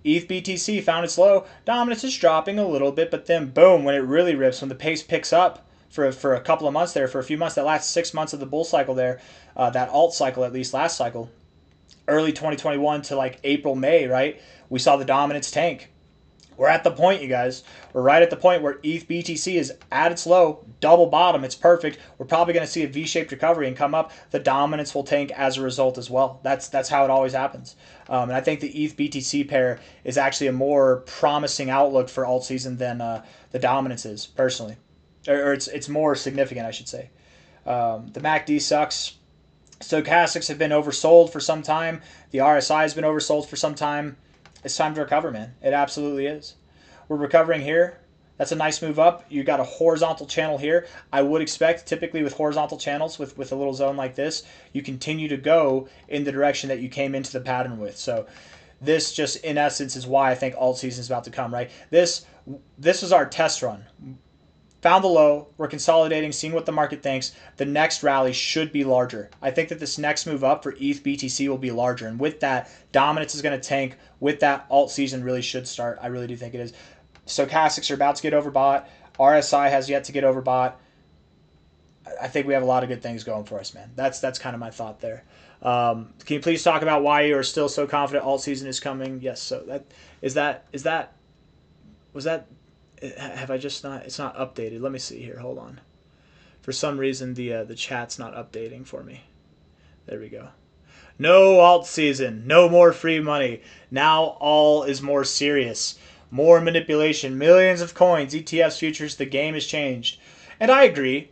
ETH BTC found its low. Dominance is dropping a little bit, but then boom, when it really rips, when the pace picks up for a couple of months there, for a few months, that last 6 months of the bull cycle there, that alt cycle at least, last cycle, early 2021 to like April, May, right? We saw the dominance tank. We're at the point, you guys. We're right at the point where ETH BTC is at its low, double bottom. It's perfect. We're probably going to see a V-shaped recovery and come up. The dominance will tank as a result as well. That's how it always happens. And I think the ETH BTC pair is actually a more promising outlook for alt season than the dominance is, personally. Or it's more significant, I should say. The MACD sucks. Stochastics have been oversold for some time. The RSI has been oversold for some time. It's time to recover, man. It absolutely is. We're recovering here. That's a nice move up. You got a horizontal channel here. I would expect, typically with horizontal channels, with a little zone like this, you continue to go in the direction that you came into the pattern with. So this just, in essence, is why I think alt season is about to come, right? This is our test run. Found the low. We're consolidating, seeing what the market thinks. The next rally should be larger. I think that this next move up for ETH BTC will be larger. And with that, dominance is going to tank. With that, alt season really should start. I really do think it is. Stochastics are about to get overbought. RSI has yet to get overbought. I think we have a lot of good things going for us, man. That's kind of my thought there. Can you please talk about why you are still so confident alt season is coming? Yes. So was that have I just not, it's not updated. Let me see here. Hold on. For some reason, the chat's not updating for me. There we go. No alt season. No more free money. Now all is more serious. More manipulation. Millions of coins, ETFs, futures. The game has changed. And I agree.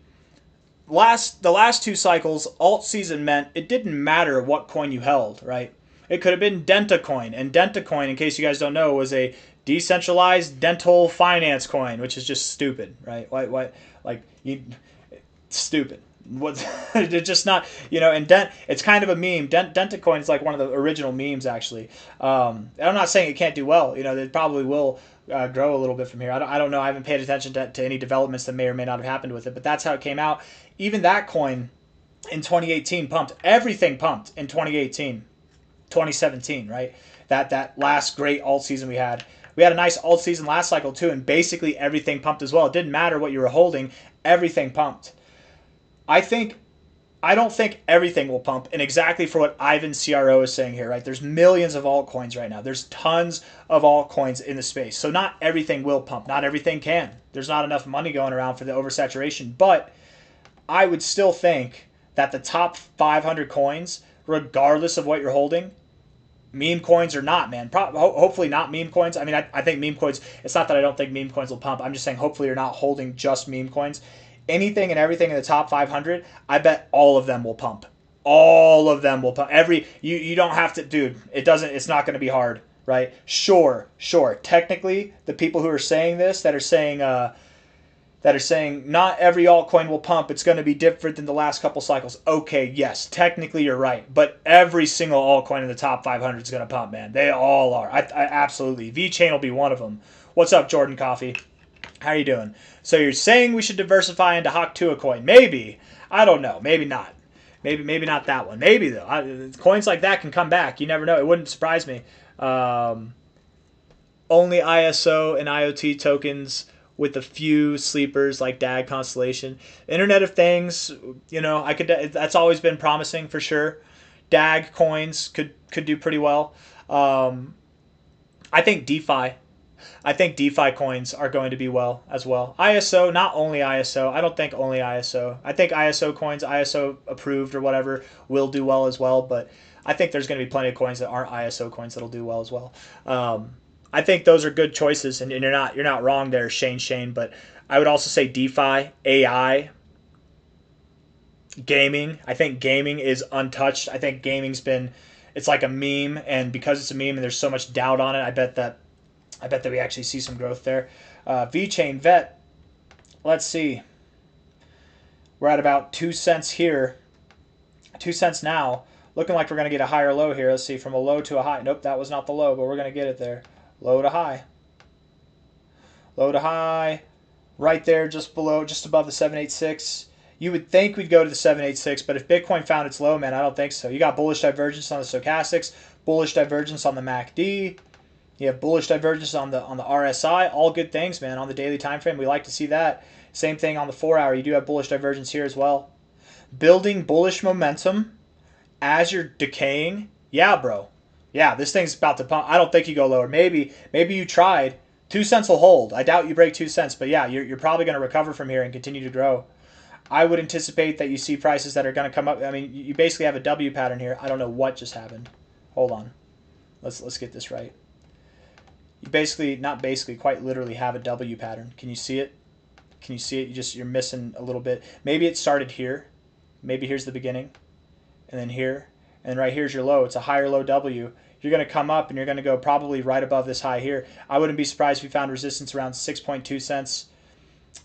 The last two cycles, alt season meant it didn't matter what coin you held, right? It could have been Dentacoin. And Dentacoin, in case you guys don't know, was a decentralized dental finance coin, which is just stupid, right? Stupid. What's it's just not, and it's kind of a meme. Dentacoin is like one of the original memes, actually. I'm not saying it can't do well. It probably will grow a little bit from here. I don't know. I haven't paid attention to any developments that may or may not have happened with it, but that's how it came out. Even that coin in 2018 pumped. Everything pumped in 2018, 2017, right? That last great alt season we had. We had a nice alt season last cycle too, and basically everything pumped as well. It didn't matter what you were holding. Everything pumped. I don't think everything will pump, and exactly for what Ivan CRO is saying here, right? There's millions of altcoins right now. There's tons of altcoins in the space. So not everything will pump. Not everything can. There's not enough money going around for the oversaturation. But I would still think that the top 500 coins, regardless of what you're holding, meme coins or not, man. Hopefully not meme coins. I mean, I think meme coins, it's not that I don't think meme coins will pump. I'm just saying hopefully you're not holding just meme coins. Anything and everything in the top 500, I bet all of them will pump. All of them will pump. You don't have to, dude, it's not going to be hard, right? Sure. Technically, the people who are saying this, that are saying that are saying not every altcoin will pump. It's going to be different than the last couple cycles. Okay, yes, technically you're right, but every single altcoin in the top 500 is going to pump, man. They all are. I absolutely. Vchain will be one of them. What's up, Jordan Coffee? How you doing? So you're saying we should diversify into Hawk2a coin? Maybe. I don't know. Maybe not. Maybe not that one. Maybe though. Coins like that can come back. You never know. It wouldn't surprise me. Only ISO and IoT tokens with a few sleepers like DAG Constellation. Internet of Things, you know, that's always been promising for sure. DAG coins could do pretty well. I think DeFi coins are going to be well as well. ISO, not only ISO. I don't think only ISO. I think ISO coins, ISO approved or whatever, will do well as well. But I think there's going to be plenty of coins that aren't ISO coins that'll do well as well. I think those are good choices, and you're not wrong there, Shane. But I would also say DeFi, AI, gaming. I think gaming is untouched. I think it's like a meme, and because it's a meme and there's so much doubt on it, I bet that we actually see some growth there. Vchain Vet, let's see. We're at about 2 cents here. 2 cents now. Looking like we're going to get a higher low here. Let's see, from a low to a high. Nope, that was not the low, but we're going to get it there. Low to high. Low to high. Right there, just above the 786. You would think we'd go to the 786, but if Bitcoin found its low, man, I don't think so. You got bullish divergence on the stochastics, bullish divergence on the MACD. You have bullish divergence on the RSI. All good things, man. On the daily time frame, we like to see that. Same thing on the 4-hour. You do have bullish divergence here as well. Building bullish momentum as you're decaying. Yeah, bro. Yeah, this thing's about to pump. I don't think you go lower. Maybe you tried. 2 cents will hold. I doubt you break 2 cents, but yeah, you're probably going to recover from here and continue to grow. I would anticipate that you see prices that are going to come up. I mean, you basically have a W pattern here. I don't know what just happened. Hold on. Let's get this right. You quite literally have a W pattern. Can you see it? Can you see it? You're missing a little bit. Maybe it started here. Maybe here's the beginning. And then here. And right here's your low. It's a higher low W. You're going to come up and you're going to go probably right above this high here. I wouldn't be surprised if you found resistance around 6.2 cents,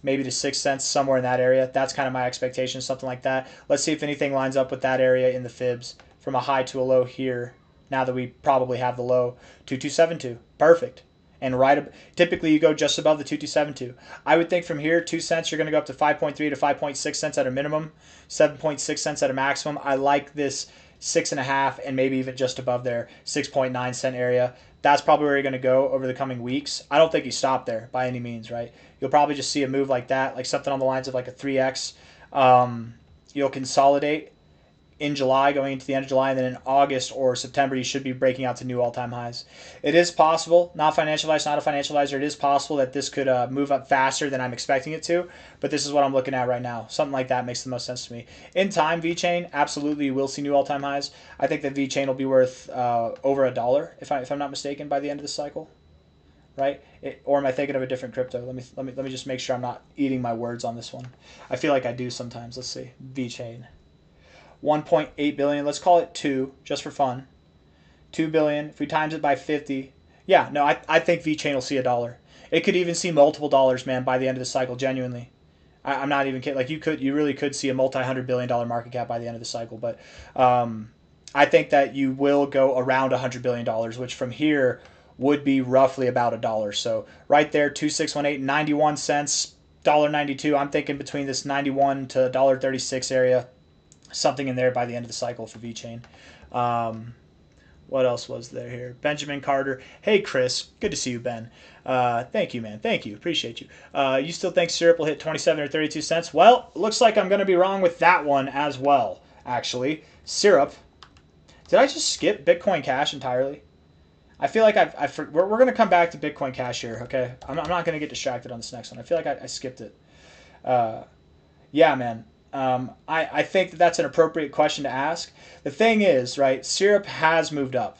maybe to 6 cents, somewhere in that area. That's kind of my expectation, something like that. Let's see if anything lines up with that area in the fibs from a high to a low here. Now that we probably have the low, 2272. Perfect. And typically you go just above the 2272. I would think from here, 2 cents, you're going to go up to 5.3 to 5.6 cents at a minimum, 7.6 cents at a maximum. I like this 6.5 and maybe even just above there, 6.9 cent area. That's probably where you're going to go over the coming weeks. I don't think you stop there by any means, right? You'll probably just see a move like that, like something on the lines of like a 3x. You'll consolidate in July, going into the end of July, and then in August or September, you should be breaking out to new all-time highs. It is possible, not a financial advisor, it is possible that this could move up faster than I'm expecting it to, but this is what I'm looking at right now. Something like that makes the most sense to me. In time, Vchain, absolutely you will see new all-time highs. I think that Vchain will be worth over $1, if I'm not mistaken, by the end of the cycle. Right? Or am I thinking of a different crypto? Let me just make sure I'm not eating my words on this one. I feel like I do sometimes. Let's see. Vchain. 1.8 billion. Let's call it 2, just for fun. 2 billion. If we times it by 50, yeah, no, I think Vchain will see $1. It could even see multiple dollars, man, by the end of the cycle. Genuinely, I'm not even kidding. Like you really could see a multi-$100 billion market cap by the end of the cycle. But I think that you will go around $100 billion, which from here would be roughly about $1. So right there, 2618, 91 cents, $1.92. I'm thinking between this 91 to $1.36 area. Something in there by the end of the cycle for Vchain. What else was there here? Benjamin Carter. Hey, Chris. Good to see you, Ben. Thank you, man. Thank you. Appreciate you. You still think syrup will hit 27 or 32 cents? Well, looks like I'm going to be wrong with that one as well, actually. Syrup. Did I just skip Bitcoin Cash entirely? I feel like we're going to come back to Bitcoin Cash here, okay? I'm not going to get distracted on this next one. I feel like I skipped it. Yeah, man. I think that that's an appropriate question to ask. The thing is, right, syrup has moved up.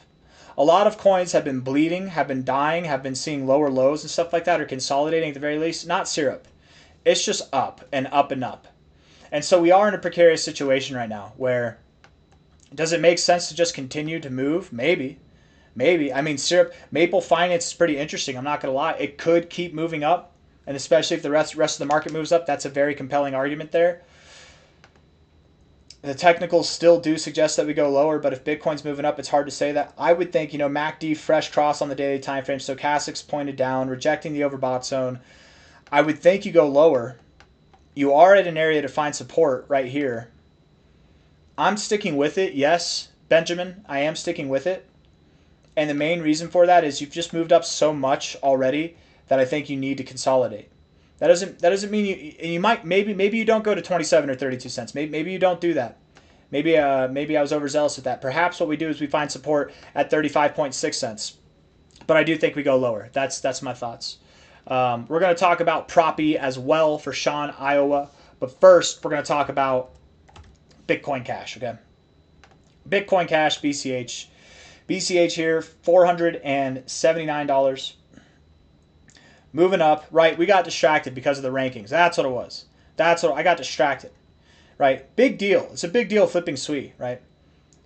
A lot of coins have been bleeding, have been dying, have been seeing lower lows and stuff like that, or consolidating at the very least. Not syrup. It's just up and up and up. And so we are in a precarious situation right now where does it make sense to just continue to move? Maybe. I mean, syrup, Maple Finance is pretty interesting. I'm not going to lie. It could keep moving up. And especially if the rest of the market moves up, that's a very compelling argument there. The technicals still do suggest that we go lower, but if Bitcoin's moving up, it's hard to say that. I would think, MACD, fresh cross on the daily time frame, stochastics pointed down, rejecting the overbought zone. I would think you go lower. You are at an area to find support right here. I'm sticking with it, yes, Benjamin. I am sticking with it. And the main reason for that is you've just moved up so much already that I think you need to consolidate. That doesn't mean you might maybe you don't go to 27 or 32 cents. Maybe you don't do that. Maybe I was overzealous with that. Perhaps what we do is we find support at 35.6 cents. But I do think we go lower. That's my thoughts. We're going to talk about Propy as well for Sean, Iowa. But first, we're going to talk about Bitcoin Cash, okay? Bitcoin Cash, BCH. BCH here, $479. Moving up, right? We got distracted because of the rankings. That's what it was. I got distracted, right? Big deal. It's a big deal flipping SWI, right?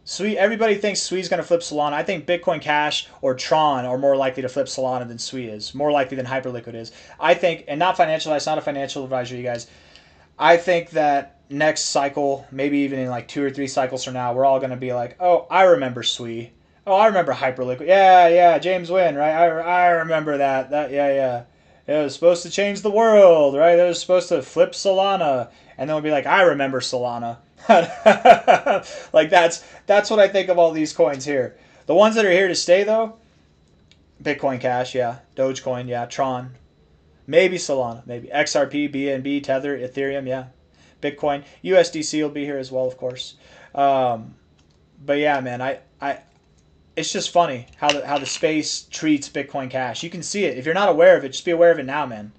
SWI. Everybody thinks SWI's going to flip Solana. I think Bitcoin Cash or Tron are more likely to flip Solana than SWI is. More likely than Hyperliquid is. I think, and not financial. It's not a financial advisor, you guys. I think that next cycle, maybe even in like 2 or 3 cycles from now, we're all going to be like, oh, I remember SWI. Oh, I remember Hyperliquid. Yeah, James Wynn, right? I remember that. Yeah. It was supposed to change the world, right? It was supposed to flip Solana. And then we'll be like, I remember Solana. Like that's what I think of all these coins here. The ones that are here to stay, though, Bitcoin Cash, yeah. Dogecoin, yeah. Tron. Maybe Solana. Maybe XRP, BNB, Tether, Ethereum, yeah. Bitcoin. USDC will be here as well, of course. But yeah, man, it's just funny how the space treats Bitcoin Cash. You can see it. If you're not aware of it, just be aware of it now, man.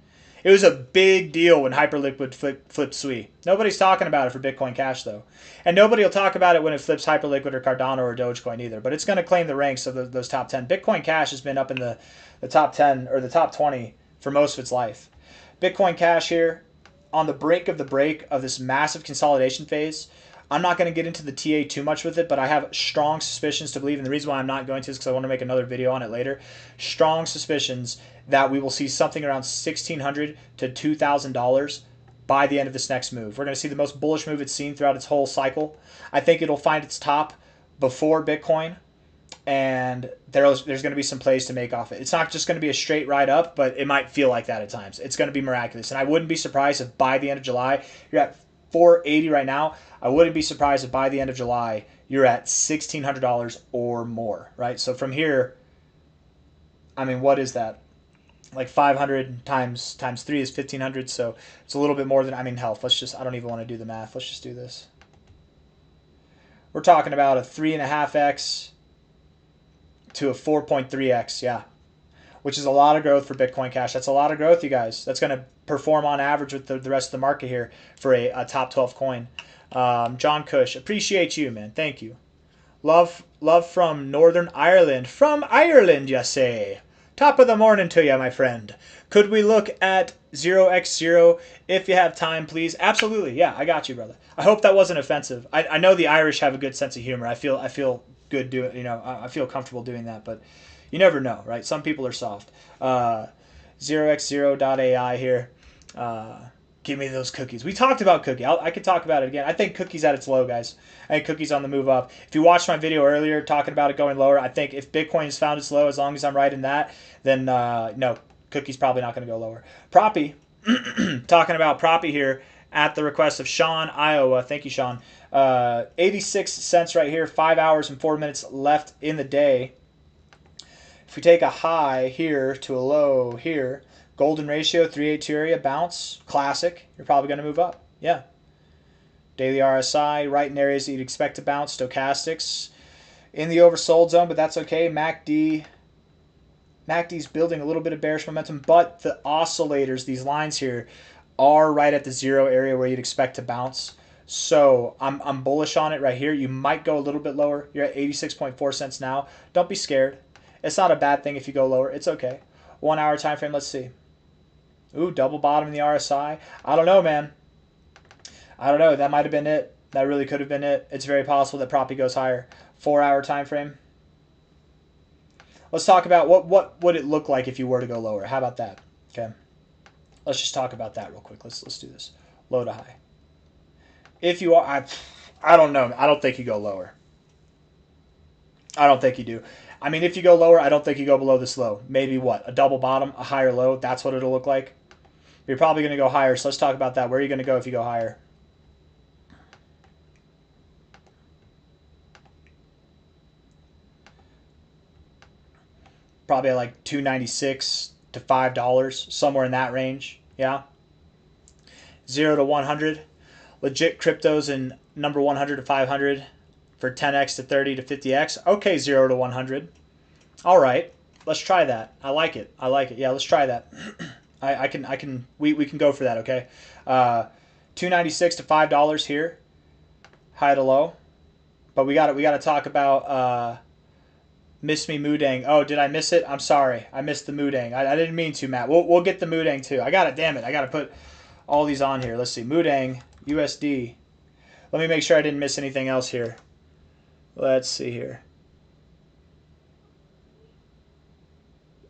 It was a big deal when Hyperliquid flipped SWI. Nobody's talking about it for Bitcoin Cash, though. And nobody will talk about it when it flips Hyperliquid or Cardano or Dogecoin either. But it's going to claim the ranks of those top 10. Bitcoin Cash has been up in the top 10 or the top 20 for most of its life. Bitcoin Cash here on the brink of the break of this massive consolidation phase. I'm not going to get into the TA too much with it, but I have strong suspicions to believe, and the reason why I'm not going to is because I want to make another video on it later. Strong suspicions that we will see something around $1,600 to $2,000 by the end of this next move. We're going to see the most bullish move it's seen throughout its whole cycle. I think it'll find its top before Bitcoin, and there's going to be some plays to make off it. It's not just going to be a straight ride up, but it might feel like that at times. It's going to be miraculous, and I wouldn't be surprised if by the end of July, you're at 480 right now. I wouldn't be surprised if by the end of July you're at $1,600 or more, right? So from here, I mean, what is that? Like 500 times 3 is 1,500, so it's a little bit more than, I mean, hell, I don't even want to do the math. Let's just do this. We're talking about a 3.5x to a 4.3x, yeah, which is a lot of growth for Bitcoin Cash. That's a lot of growth, you guys. That's going to perform on average with the rest of the market here for a top 12 coin. John Cush, appreciate you, man. Thank you. Love from Northern Ireland. From Ireland, you say. Top of the morning to you, my friend. Could we look at 0x0 if you have time, please? Absolutely. Yeah, I got you, brother. I hope that wasn't offensive. I know the Irish have a good sense of humor. I feel good doing, I feel comfortable doing that, but you never know, right? Some people are soft. 0x0.ai here. Give me those cookies. We talked about cookie. I could talk about it again. I think cookie's at its low, guys. I think cookie's on the move up. If you watched my video earlier talking about it going lower, I think if Bitcoin has found its low, as long as I'm right in that, then no, cookie's probably not going to go lower. Propy, talking about Propy here at the request of Sean, Iowa. Thank you, Sean. 86 cents right here. 5 hours and 4 minutes left in the day. If we take a high here to a low here, golden ratio, 382 area, bounce, classic. You're probably going to move up. Yeah. Daily RSI, right in areas that you'd expect to bounce. Stochastics in the oversold zone, but that's okay. MACD's building a little bit of bearish momentum, but the oscillators, these lines here, are right at the 0 area where you'd expect to bounce. So I'm bullish on it right here. You might go a little bit lower. You're at 86.4 cents now. Don't be scared. It's not a bad thing if you go lower. It's okay. 1 hour time frame. Let's see. Ooh, double bottom in the RSI. I don't know, man. I don't know. That might have been it. That really could have been it. It's very possible that Propy goes higher. 4 hour time frame. Let's talk about what would it look like if you were to go lower. How about that? Okay. Let's just talk about that real quick. Let's do this. Low to high. If you are, I don't know. I don't think you go lower. I don't think you do. I mean, if you go lower, I don't think you go below this low. Maybe what? A double bottom, a higher low. That's what it'll look like. You're probably going to go higher. So let's talk about that. Where are you going to go if you go higher? Probably like $2.96 to $5, somewhere in that range. Yeah. 0 to 100. Legit cryptos in number 100 to 500 for 10x to 30 to 50x. Okay, 0 to 100. All right, let's try that. I like it. I like it. Yeah, let's try that. We can go for that. Okay, $2.96 to $5 here, high to low. But we got to talk about miss me Mudang. Oh, did I miss it? I'm sorry. I missed the Mudang. I didn't mean to, Matt. We'll get the Mudang too. I got it. Damn it. I got to put all these on here. Let's see. Mudang USD. Let me make sure I didn't miss anything else here. Let's see here.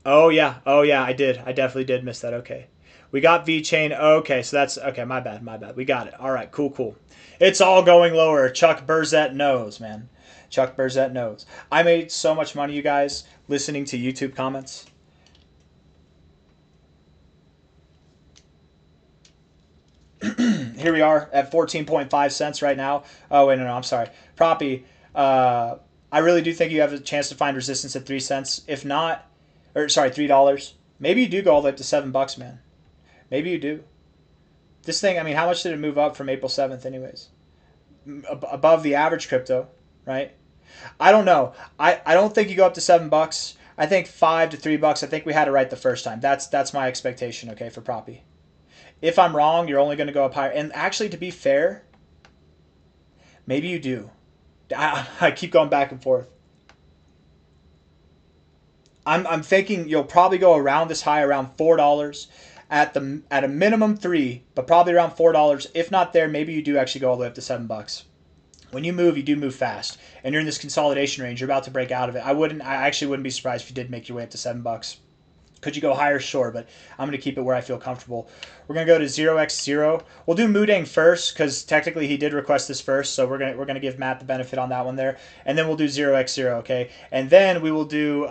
Oh yeah, I did. I definitely did miss that. Okay. We got Vchain. Okay, so that's okay, my bad. We got it. All right, cool. It's all going lower. Chuck Burzett knows, man. Chuck Burzett knows. I made so much money, you guys, listening to YouTube comments. Here we are at 14.5 cents right now. Oh, wait, no, I'm sorry. Propy, I really do think you have a chance to find resistance at 3 cents. If not, or sorry, $3. Maybe you do go all the way up to $7, man. Maybe you do. This thing, I mean, how much did it move up from April 7th anyways? Above the average crypto, right? I don't know. I don't think you go up to $7. I think $5 to $3. I think we had it right the first time. That's my expectation, okay, for Propy. If I'm wrong, you're only going to go up higher. And actually, to be fair, maybe you do. I keep going back and forth. I'm thinking you'll probably go around this high, around $4 at a minimum $3, but probably around $4. If not there, maybe you do actually go all the way up to $7. When you move, you do move fast, and you're in this consolidation range. You're about to break out of it. I actually wouldn't be surprised if you did make your way up to $7. Could you go higher? Sure, but I'm going to keep it where I feel comfortable. We're going to go to 0x0. We'll do Mudang first because technically he did request this first, so we're going to give Matt the benefit on that one there. And then we'll do 0x0, okay? And then we will do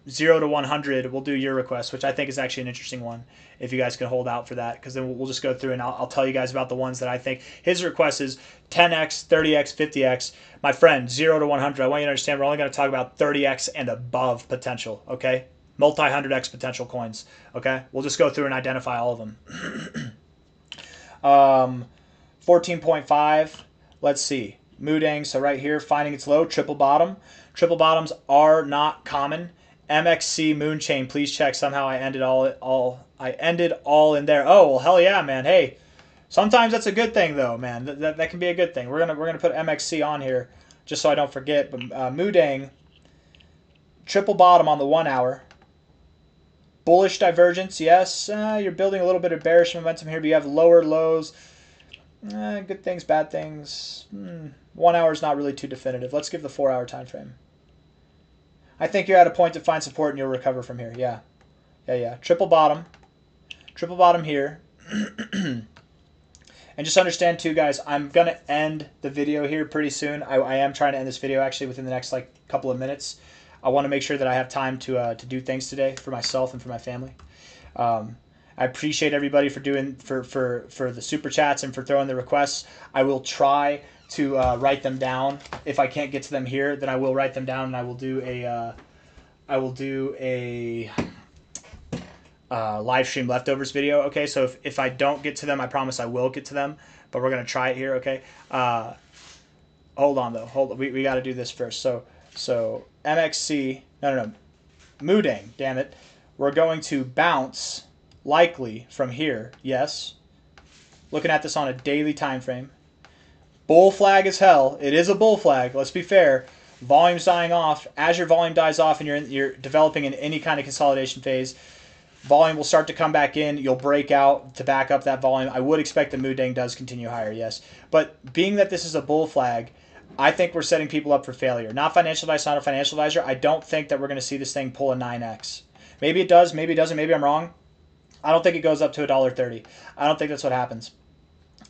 0 to 100. We'll do your request, which I think is actually an interesting one if you guys can hold out for that, because then we'll just go through and I'll tell you guys about the ones that I think. His request is 10x, 30x, 50x. My friend, 0 to 100. I want you to understand we're only going to talk about 30x and above potential, okay? Multi-100x potential coins. Okay, we'll just go through and identify all of them. 14.5. Let's see. Mudang. So right here, finding its low, triple bottom. Triple bottoms are not common. MXC Moonchain. Please check. Somehow I ended all in there. Oh well, hell yeah, man. Hey, sometimes that's a good thing though, man. That can be a good thing. We're gonna put MXC on here just so I don't forget. But Mudang. Triple bottom on the 1 hour. Bullish divergence, yes. You're building a little bit of bearish momentum here, but you have lower lows. Good things, bad things. 1 hour is not really too definitive. Let's give the 4 hour time frame. I think you're at a point to find support and you'll recover from here. Yeah. Triple bottom here. And just understand too, guys, I'm going to end the video here pretty soon. I am trying to end this video actually within the next couple of minutes. I want to make sure that I have time to do things today for myself and for my family. I appreciate everybody for the super chats and for throwing the requests. I will try to write them down. If I can't get to them here, then I will write them down and I will do a live stream leftovers video. Okay, so if I don't get to them, I promise I will get to them. But we're gonna try it here. Okay. Hold on though. We got to do this first. So MXC, no, Mudang, damn it. We're going to bounce likely from here, yes. Looking at this on a daily time frame. Bull flag as hell. It is a bull flag, let's be fair. Volume's dying off. As your volume dies off and you're developing in any kind of consolidation phase, volume will start to come back in. You'll break out to back up that volume. I would expect the Mudang does continue higher, yes. But being that this is a bull flag, I think we're setting people up for failure. Not financial advice, not a financial advisor. I don't think that we're going to see this thing pull a 9x. Maybe it does, maybe it doesn't, maybe I'm wrong. I don't think it goes up to $1.30. I don't think that's what happens.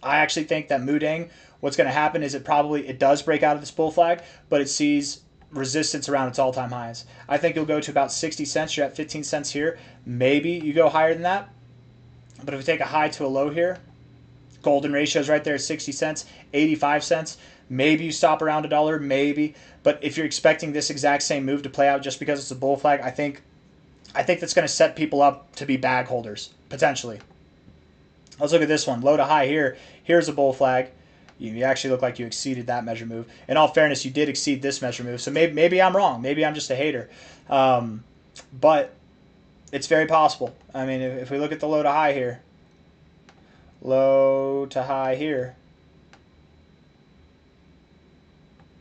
I actually think that Mudang, what's going to happen is it does break out of this bull flag, but it sees resistance around its all-time highs. I think you'll go to about 60 cents. You're at 15 cents here. Maybe you go higher than that. But if we take a high to a low here, golden ratio is right there at 60 cents, 85 cents. Maybe you stop around $1, maybe. But if you're expecting this exact same move to play out just because it's a bull flag, I think that's going to set people up to be bag holders, potentially. Let's look at this one. Low to high here. Here's a bull flag. You actually look like you exceeded that measure move. In all fairness, you did exceed this measure move. So maybe I'm wrong. Maybe I'm just a hater. But it's very possible. I mean, if we look at the low to high here. Low to high here.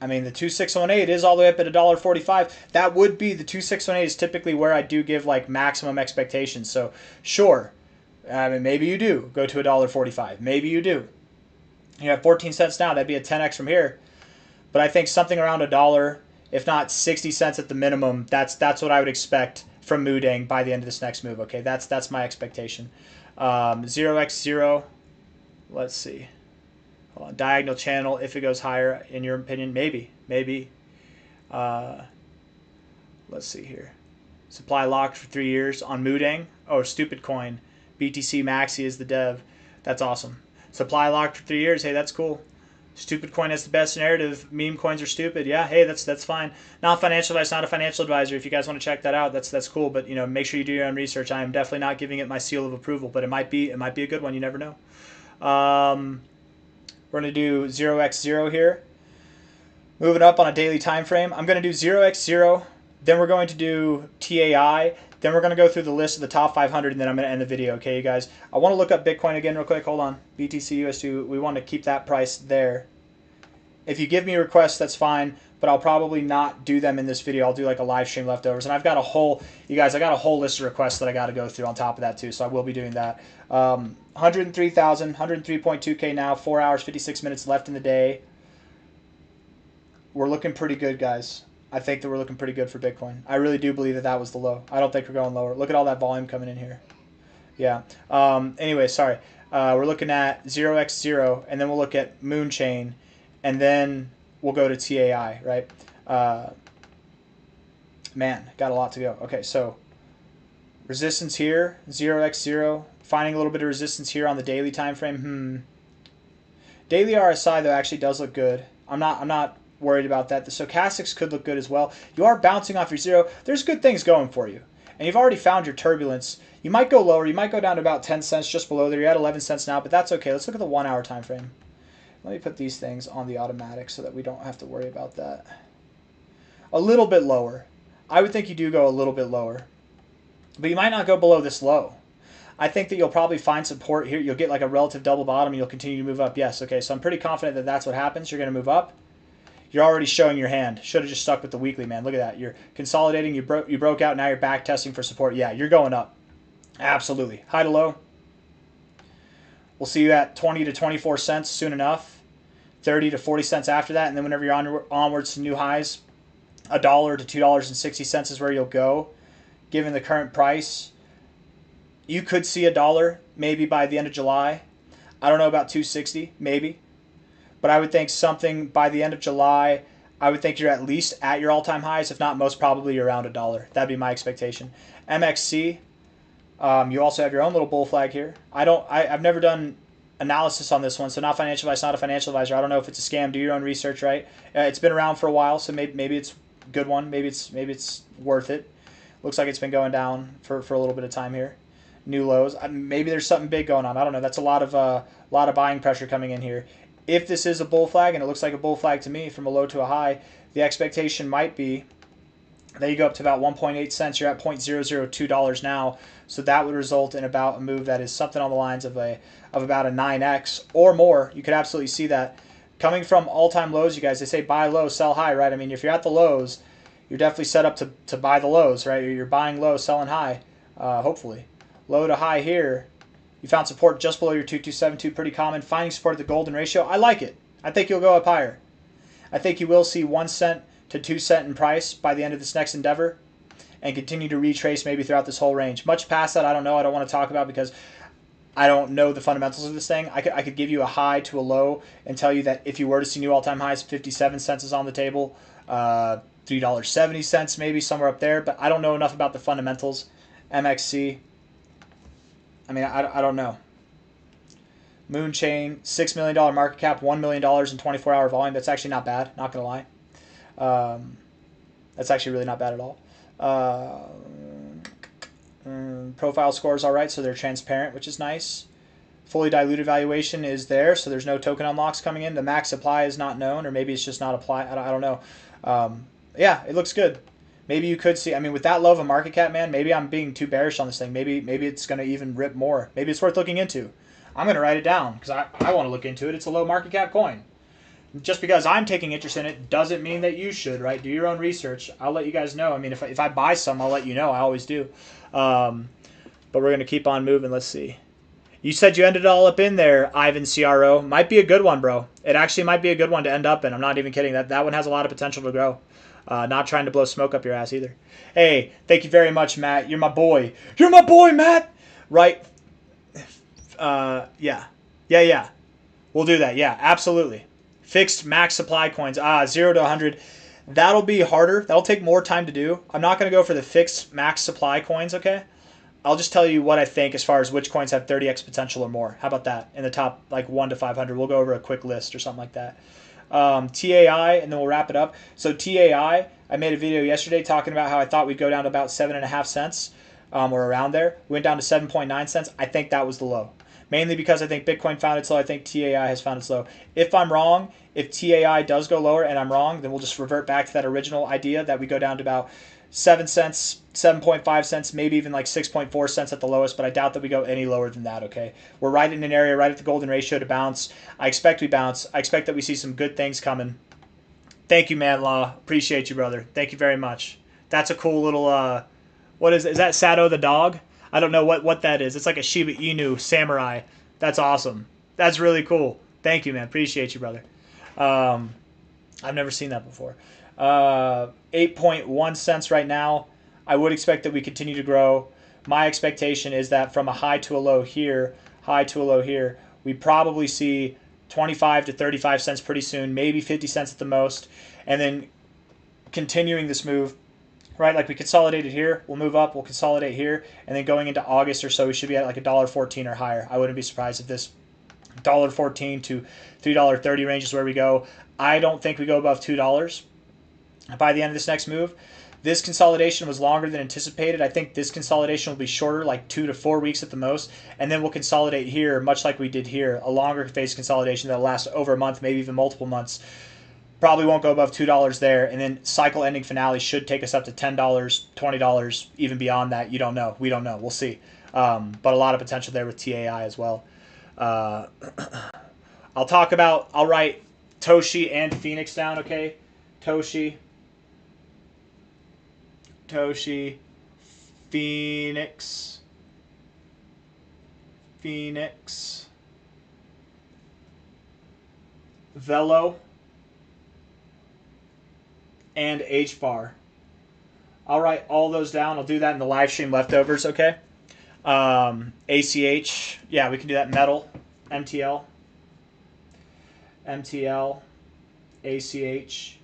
I mean, the 2618 is all the way up at $1.45. That would be, the 2618 is typically where I do give like maximum expectations. So sure, I mean, maybe you do go to $1.45. Maybe you do. You have 14 cents now. That'd be a 10x from here. But I think something around $1, if not 60 cents at the minimum, that's what I would expect from Mudang by the end of this next move. Okay, that's my expectation. 0x0. Let's see. Hold on. Diagonal channel. If it goes higher, in your opinion, maybe. Let's see here. Supply locked for 3 years on Mudang. Oh, stupid coin. BTC Maxi is the dev. That's awesome. Supply locked for 3 years. Hey, that's cool. Stupid coin has the best narrative. Meme coins are stupid. Yeah, hey, that's fine. Not financial advice, not a financial advisor. If you guys want to check that out, that's cool. But make sure you do your own research. I am definitely not giving it my seal of approval, but it might be a good one. You never know. We're going to do 0x0 here. Moving up on a daily time frame. I'm going to do 0x0. Then we're going to do TAI. Then we're going to go through the list of the top 500, and then I'm going to end the video, okay, you guys? I want to look up Bitcoin again real quick. Hold on. BTC USD, we want to keep that price there. If you give me requests, that's fine, but I'll probably not do them in this video. I'll do like a live stream leftovers. And I've got a whole, you guys, I got a whole list of requests that I got to go through on top of that too, so I will be doing that. 103,000, 103.2K now, 4 hours, 56 minutes left in the day. We're looking pretty good, guys. I think that we're looking pretty good for Bitcoin. I really do believe that was the low. I don't think we're going lower. Look at all that volume coming in here. Yeah. Anyway, sorry. We're looking at 0x0, and then we'll look at Moonchain, and then we'll go to TAI, right? Man, got a lot to go. Okay, so resistance here, 0x0. Finding a little bit of resistance here on the daily time frame. Daily RSI, though, actually does look good. I'm not worried about that. The stochastics could look good as well. You are bouncing off your zero. There's good things going for you. And you've already found your turbulence. You might go lower. You might go down to about 10 cents just below there. You're at 11 cents now, but that's okay. Let's look at the 1 hour time frame. Let me put these things on the automatic so that we don't have to worry about that. A little bit lower. I would think you do go a little bit lower. But you might not go below this low. I think that you'll probably find support here. You'll get like a relative double bottom and you'll continue to move up. Yes, okay, so I'm pretty confident that that's what happens. You're going to move up. You're already showing your hand. Should have just stuck with the weekly, man. Look at that. You're consolidating. You broke out. Now you're back testing for support. Yeah, you're going up. Absolutely. High to low. We'll see you at 20 to 24 cents soon enough. 30 to 40 cents after that. And then whenever you're onwards to new highs, $1 to $2.60 is where you'll go. Given the current price, you could see $1 maybe by the end of July. I don't know about 260, maybe. But I would think something by the end of July, I would think you're at least at your all-time highs. If not, most probably you're around $1. That'd be my expectation. MXC, you also have your own little bull flag here. I've never done analysis on this one, so not financial advice, not a financial advisor. I don't know if it's a scam. Do your own research, right? It's been around for a while, so maybe it's a good one. Maybe it's worth it. Looks like it's been going down for a little bit of time here. New lows. Maybe there's something big going on. I don't know. That's a lot of buying pressure coming in here. If this is a bull flag, and it looks like a bull flag to me from a low to a high, the expectation might be that you go up to about 1.8 cents. You're at $0.002 now, so that would result in about a move that is something on the lines of about a 9x or more. You could absolutely see that coming from all-time lows. You guys, they say buy low, sell high, right? I mean, if you're at the lows, you're definitely set up to buy the lows, right? You're buying low, selling high, hopefully. Low to high here. You found support just below your 2272, pretty common. Finding support at the golden ratio, I like it. I think you'll go up higher. I think you will see 1 cent to 2 cent in price by the end of this next endeavor. and continue to retrace maybe throughout this whole range. Much past that, I don't know. I don't want to talk about because I don't know the fundamentals of this thing. I could give you a high to a low and tell you that if you were to see new all-time highs, 57 cents is on the table, $3.70 maybe, somewhere up there. But I don't know enough about the fundamentals. MXC, I mean, I don't know. Moonchain, $6 million market cap, $1 million in 24-hour volume. That's actually not bad, not going to lie. That's actually really not bad at all. Profile score is all right, so they're transparent, which is nice. Fully diluted valuation is there, so there's no token unlocks coming in. The max supply is not known, or maybe it's just not applied. I don't know. Yeah, it looks good. Maybe you could see, I mean, with that low of a market cap, man, maybe I'm being too bearish on this thing. Maybe it's going to even rip more. Maybe it's worth looking into. I'm going to write it down because I want to look into it. It's a low market cap coin. Just because I'm taking interest in it doesn't mean that you should, right? Do your own research. I'll let you guys know. I mean, if I buy some, I'll let you know. I always do. But we're going to keep on moving. Let's see. You said you ended it all up in there, Ivan CRO. Might be a good one, bro. It actually might be a good one to end up in. I'm not even kidding. That one has a lot of potential to grow. Not trying to blow smoke up your ass either. Hey, thank you very much, Matt. You're my boy. You're my boy, Matt. Right? Yeah. We'll do that. Yeah, absolutely. Fixed max supply coins. 0 to 100. That'll be harder. That'll take more time to do. I'm not going to go for the fixed max supply coins, okay? I'll just tell you what I think as far as which coins have 30x potential or more. How about that? In the top, like 1 to 500. We'll go over a quick list or something like that. TAI, and then we'll wrap it up. So TAI, I made a video yesterday talking about how I thought we'd go down to about 7.5 cents or around there. We went down to 7.9 cents. I think that was the low. Mainly because I think Bitcoin found its low. I think TAI has found its low. If I'm wrong, if TAI does go lower and I'm wrong, then we'll just revert back to that original idea that we go down to about 7 cents, 7.5 cents, maybe even like 6.4 cents at the lowest, but I doubt that we go any lower than that, okay? We're right in an area, right at the golden ratio to bounce. I expect we bounce. I expect that we see some good things coming. Thank you, Man Law. Appreciate you, brother. Thank you very much. That's a cool little, what is that Sato the dog? I don't know what that is. It's like a Shiba Inu samurai. That's awesome. That's really cool. Thank you, man. Appreciate you, brother. I've never seen that before. 8.1 cents right now. I would expect that we continue to grow. My expectation is that from a high to a low here, we probably see 25 to 35 cents pretty soon, maybe 50 cents at the most, and then continuing this move. Right, like we consolidated here, we'll move up, we'll consolidate here, and then going into August or so, we should be at like $1.14 or higher. I wouldn't be surprised if this $1.14 to $3.30 range is where we go. I don't think we go above $2 by the end of this next move. This consolidation was longer than anticipated. I think this consolidation will be shorter, like 2 to 4 weeks at the most, and then we'll consolidate here, much like we did here, a longer phase consolidation that'll last over a month, maybe even multiple months. Probably won't go above $2 there, and then cycle ending finale should take us up to $10, $20, even beyond that. You don't know. We don't know. We'll see. But a lot of potential there with TAI as well. I'll write Toshi and Phoenix down, okay? Toshi, Phoenix, Velo, and HBAR. I'll write all those down. I'll do that in the live stream leftovers, okay? ACH. Yeah, we can do that. Metal. MTL. ACH.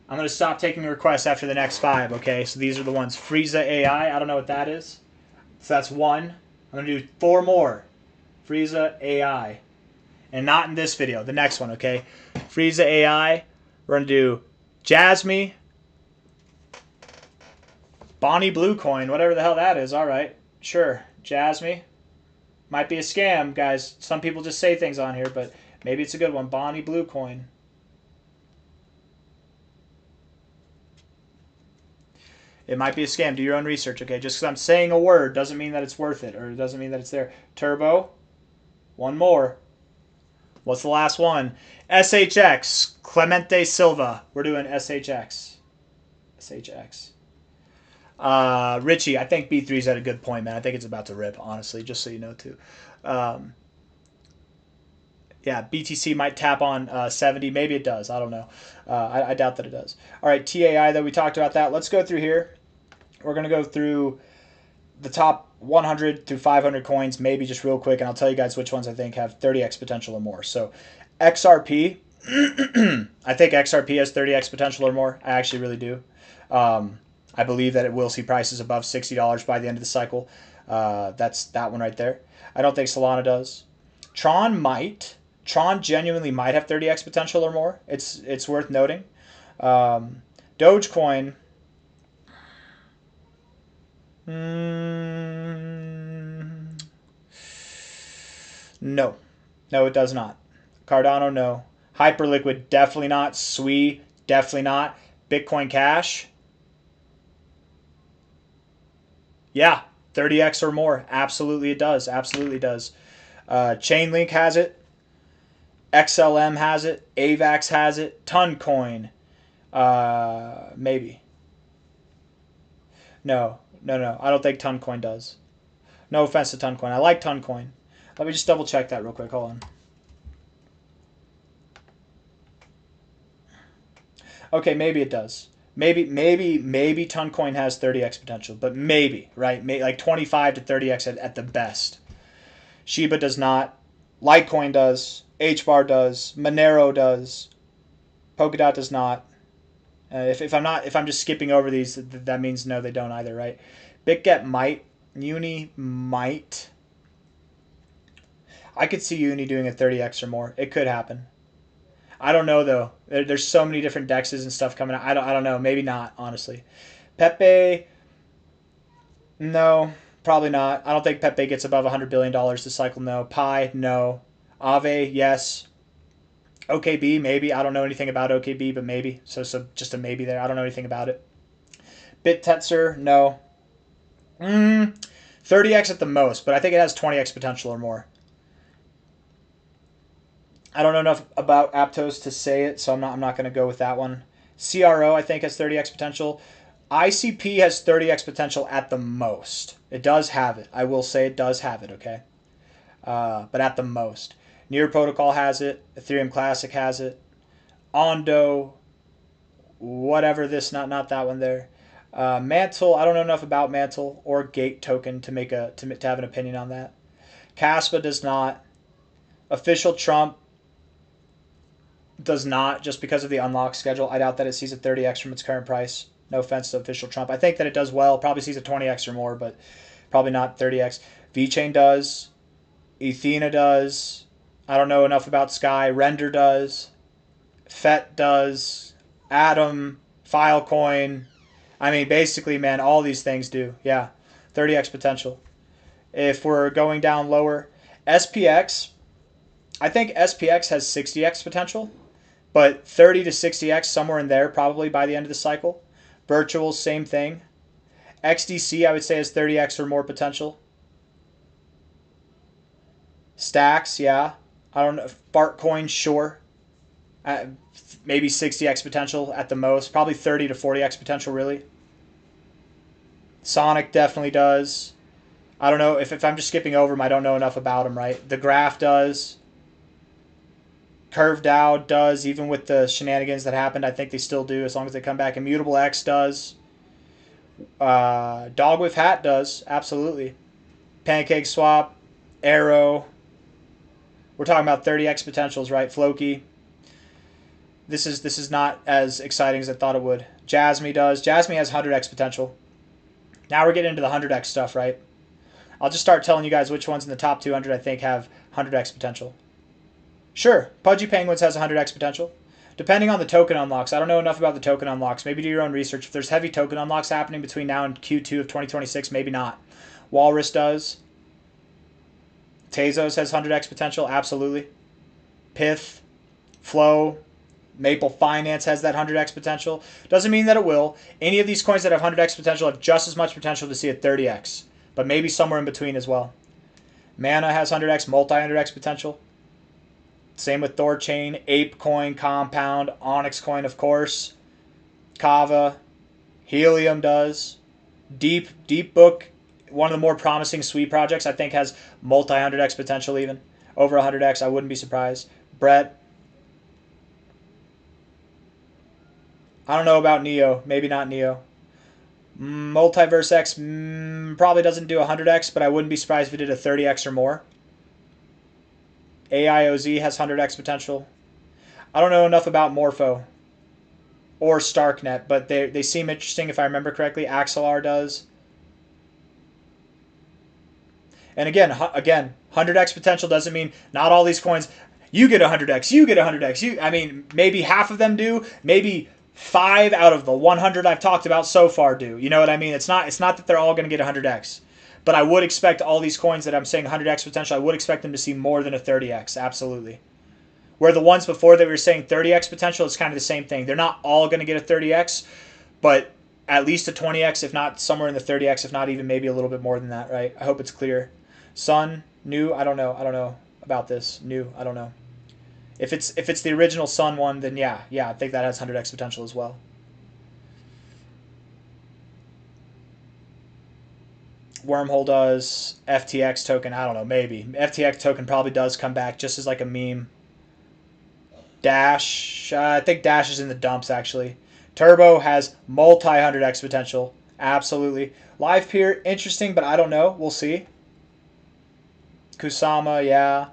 I'm going to stop taking requests after the next 5, okay? So these are the ones. Frieza AI. I don't know what that is. So that's 1. I'm going to do 4 more. Frieza AI. And not in this video. The next one, okay? Frieza AI. We're going to do Jasmine, Bonnie Blue Coin, whatever the hell that is. All right, sure. Jasmine. Might be a scam, guys. Some people just say things on here, but maybe it's a good one. Bonnie Blue Coin. It might be a scam. Do your own research, okay? Just because I'm saying a word doesn't mean that it's worth it, or it doesn't mean that it's there. Turbo. 1 more. What's the last one? SHX. Clemente Silva. We're doing SHX. Richie, I think B3's at a good point, man. I think it's about to rip, honestly, just so you know, too. Yeah, BTC might tap on 70. Maybe it does. I don't know. I doubt that it does. All right, TAI, though, we talked about that. Let's go through here. We're going to go through the top 100 through 500 coins, maybe just real quick, and I'll tell you guys which ones I think have 30x potential or more. So XRP, I think XRP has 30x potential or more. I actually really do. I believe that it will see prices above $60 by the end of the cycle. That's that one right there. I don't think Solana does. Tron might. Tron genuinely might have 30x potential or more. It's worth noting. Dogecoin. No. No, it does not. Cardano, no. Hyperliquid, definitely not. SWI, definitely not. Bitcoin Cash. Yeah, 30x or more. Absolutely it does. Absolutely does. Chainlink has it. XLM has it. AVAX has it. Toncoin. Maybe. No. No. I don't think Toncoin does. No offense to Toncoin. I like Toncoin. Let me just double check that real quick. Hold on. Okay, maybe it does. Maybe Toncoin has 30x potential, but maybe, right? Like 25 to 30x at the best. Shiba does not. Litecoin does. HBAR does. Monero does. Polkadot does not. If I'm just skipping over these, that means no, they don't either, right? BitGet might. Uni might. I could see Uni doing a 30x or more. It could happen. I don't know though. There's so many different dexes and stuff coming out. I don't know. Maybe not, honestly. Pepe, no, probably not. I don't think Pepe gets above $100 billion this cycle. No. Pi, no. Aave, yes. OKB, maybe. I don't know anything about OKB, but maybe. So just a maybe there. I don't know anything about it. BitTetzer, no. 30x at the most, but I think it has 20x potential or more. I don't know enough about Aptos to say it, so I'm not going to go with that one. CRO, I think, has 30x potential. ICP has 30x potential at the most. It does have it. I will say it does have it, okay? But at the most. Near Protocol has it. Ethereum Classic has it. Ondo, whatever this, not that one there. Mantle, I don't know enough about Mantle or Gate Token to have an opinion on that. Caspa does not. Official Trump does not, just because of the unlock schedule. I doubt that it sees a 30x from its current price. No offense to Official Trump. I think that it does well. Probably sees a 20x or more, but probably not 30x. Vchain does. Ethena does. I don't know enough about Sky. Render does. FET does. Atom. Filecoin. I mean, basically, man, all these things do. Yeah, 30x potential. If we're going down lower, SPX, I think SPX has 60x potential, but 30 to 60x, somewhere in there, probably by the end of the cycle. Virtual, same thing. XDC, I would say, has 30x or more potential. Stacks, yeah. I don't know. Fartcoin, sure. Maybe 60x potential at the most. Probably 30 to 40x potential, really. Sonic definitely does. I don't know. If I'm just skipping over them, I don't know enough about them, right? The Graph does. Curve DAO does, even with the shenanigans that happened. I think they still do, as long as they come back. Immutable X does. Dog with Hat does, absolutely. Pancake Swap, Arrow. We're talking about 30x potentials, right? Floki. This is not as exciting as I thought it would. Jasmy does. Jasmy has 100x potential. Now we're getting into the 100x stuff, right? I'll just start telling you guys which ones in the top 200 I think have 100x potential. Sure, Pudgy Penguins has 100x potential. Depending on the token unlocks. I don't know enough about the token unlocks. Maybe do your own research. If there's heavy token unlocks happening between now and Q2 of 2026, maybe not. Walrus does. Tezos has 100x potential, absolutely. Pith, Flow, Maple Finance has that 100x potential. Doesn't mean that it will. Any of these coins that have 100x potential have just as much potential to see a 30x, but maybe somewhere in between as well. Mana has 100x, multi-100x potential. Same with Thorchain, ApeCoin, Compound, Onyx Coin, of course. Kava, Helium does. Deep Book, one of the more promising SWI projects, I think has multi-100x potential even. Over 100x, I wouldn't be surprised. Brett. I don't know about Neo. Maybe not Neo. Multiverse X probably doesn't do 100x, but I wouldn't be surprised if it did a 30x or more. AIOZ has 100x potential. I don't know enough about Morpho or Starknet, but they seem interesting if I remember correctly. Axelar does. And again, 100x potential doesn't mean not all these coins. You get 100x, you get 100x. I mean, maybe half of them do. Maybe 5 out of the 100 I've talked about so far do. You know what I mean? It's not that they're all going to get 100x. But I would expect all these coins that I'm saying 100x potential, I would expect them to see more than a 30x. Absolutely. Where the ones before that we were saying 30x potential, it's kind of the same thing. They're not all going to get a 30x, but at least a 20x, if not somewhere in the 30x, if not even maybe a little bit more than that, right? I hope it's clear. Sun, new, I don't know. I don't know about this. New, I don't know. If it's the original Sun one, then yeah, I think that has 100x potential as well. Wormhole does. FTX token, I don't know, maybe. FTX token probably does come back just as like a meme. Dash, I think Dash is in the dumps actually. Turbo has multi 100x potential. Absolutely. Live Peer, interesting, but I don't know. We'll see. Kusama, yeah.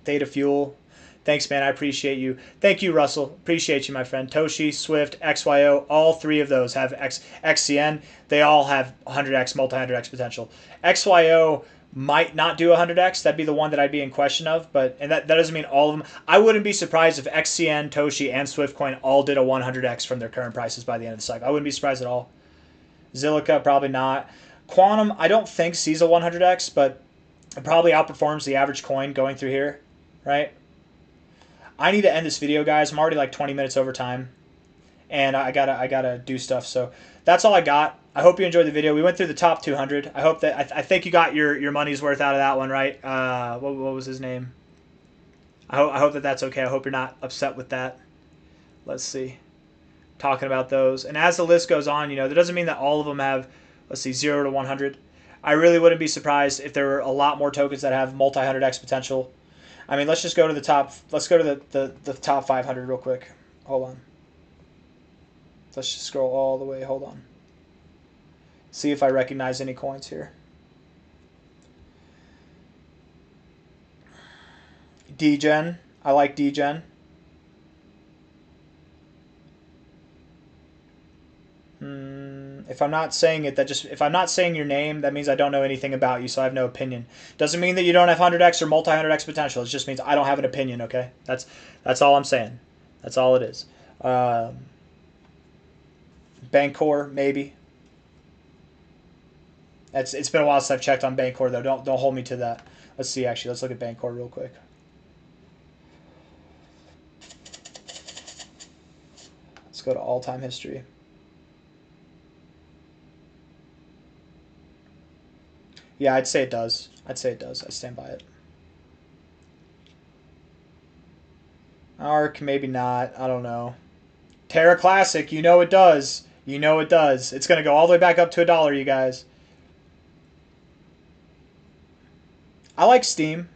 Theta Fuel. Thanks, man. I appreciate you. Thank you, Russell. Appreciate you, my friend. Toshi, Swift, XYO, all 3 of those have XCN. They all have 100x, multi-100x potential. XYO might not do 100x. That'd be the one that I'd be in question of. And that doesn't mean all of them. I wouldn't be surprised if XCN, Toshi, and Swiftcoin all did a 100x from their current prices by the end of the cycle. I wouldn't be surprised at all. Zilliqa, probably not. Quantum, I don't think sees a 100x, but it probably outperforms the average coin going through here, right? I need to end this video, guys. I'm already like 20 minutes over time, and I gotta do stuff. So that's all I got. I hope you enjoyed the video. We went through the top 200. I hope that I think you got your money's worth out of that one, right? What was his name? I hope that that's okay. I hope you're not upset with that. Let's see. Talking about those, and as the list goes on, that doesn't mean that all of them have. Let's see, 0 to 100. I really wouldn't be surprised if there were a lot more tokens that have multi 100x potential. I mean, let's just go to the top. Let's go to the top 500 real quick. Hold on. Let's just scroll all the way. Hold on. See if I recognize any coins here. Dgen. I like Dgen. If I'm not saying it, if I'm not saying your name, that means I don't know anything about you, so I have no opinion. Doesn't mean that you don't have 100x or multi 100x potential. It just means I don't have an opinion. Okay, that's all I'm saying. That's all it is. Bancor, maybe. It's been a while since I've checked on Bancor though. Don't hold me to that. Let's see. Actually, let's look at Bancor real quick. Let's go to all-time history. Yeah, I'd say it does. I stand by it. Arc, maybe not. I don't know. Terra Classic, it does. It does. It's going to go all the way back up to $1, you guys. I like Steam,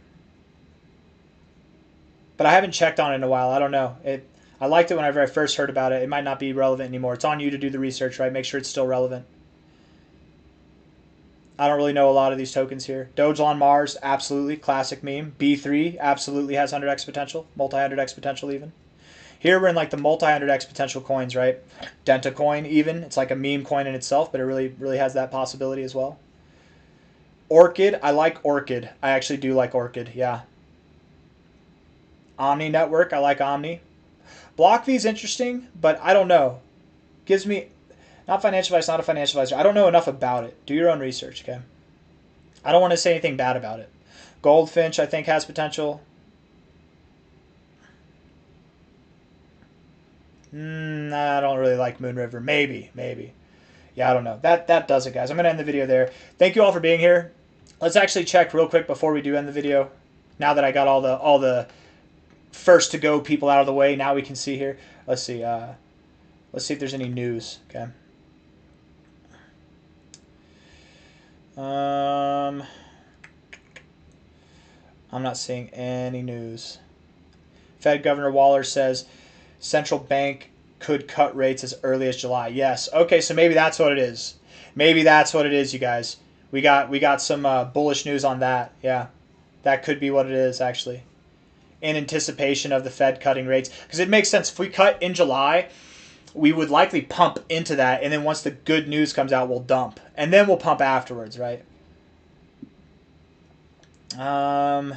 but I haven't checked on it in a while. I don't know. I liked it whenever I first heard about it. It might not be relevant anymore. It's on you to do the research, right? Make sure it's still relevant. I don't really know a lot of these tokens here. Doge on Mars, absolutely. Classic meme. B3 absolutely has 100x potential. Multi 100x potential even. Here we're in like the multi 100x potential coins, right? Dentacoin even. It's like a meme coin in itself, but it really has that possibility as well. Orchid. I like Orchid. I actually do like Orchid, yeah. Omni Network. I like Omni. BlockV is interesting, but I don't know. Gives me... Not financial advice, not a financial advisor. I don't know enough about it. Do your own research, okay? I don't want to say anything bad about it. Goldfinch, I think, has potential. I don't really like Moon River. Maybe. Yeah, I don't know. That does it, guys. I'm going to end the video there. Thank you all for being here. Let's actually check real quick before we do end the video. Now that I got all the first to go people out of the way, now we can see here. Let's see. Let's see if there's any news, okay? I'm not seeing any news. Fed Governor Waller says central bank could cut rates as early as July. Yes. Okay, so maybe that's what it is. Maybe that's what it is, you guys. We got some bullish news on that. Yeah, that could be what it is, actually. In anticipation of the Fed cutting rates. Because it makes sense. If we cut in July, we would likely pump into that. And then once the good news comes out, we'll dump. And then we'll pump afterwards, right? I'm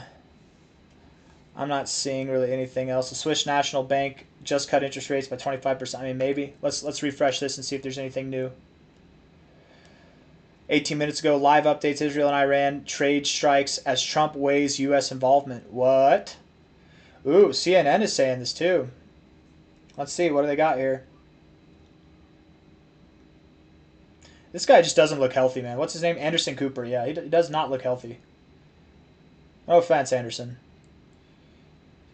not seeing really anything else. The Swiss National Bank just cut interest rates by 25%. I mean, maybe. Let's refresh this and see if there's anything new. 18 minutes ago, live updates, Israel and Iran trade strikes as Trump weighs U.S. involvement. What? Ooh, CNN is saying this too. Let's see, what do they got here? This guy just doesn't look healthy, man. What's his name? Anderson Cooper. Yeah, he does not look healthy. No offense, Anderson.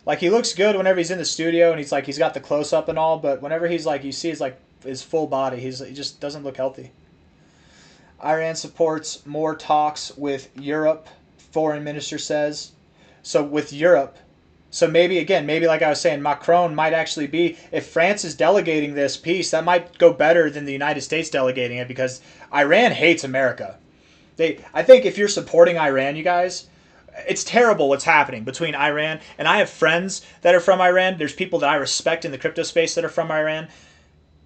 Like, he looks good whenever he's in the studio and he's got the close-up and all, but whenever he's like, you see his full body, he just doesn't look healthy. Iran supports more talks with Europe, foreign minister says. So with Europe, so maybe like I was saying, Macron might actually be, if France is delegating this piece, that might go better than the United States delegating it, because Iran hates America. I think if you're supporting Iran, you guys, it's terrible what's happening between Iran, and I have friends that are from Iran. There's people that I respect in the crypto space that are from Iran.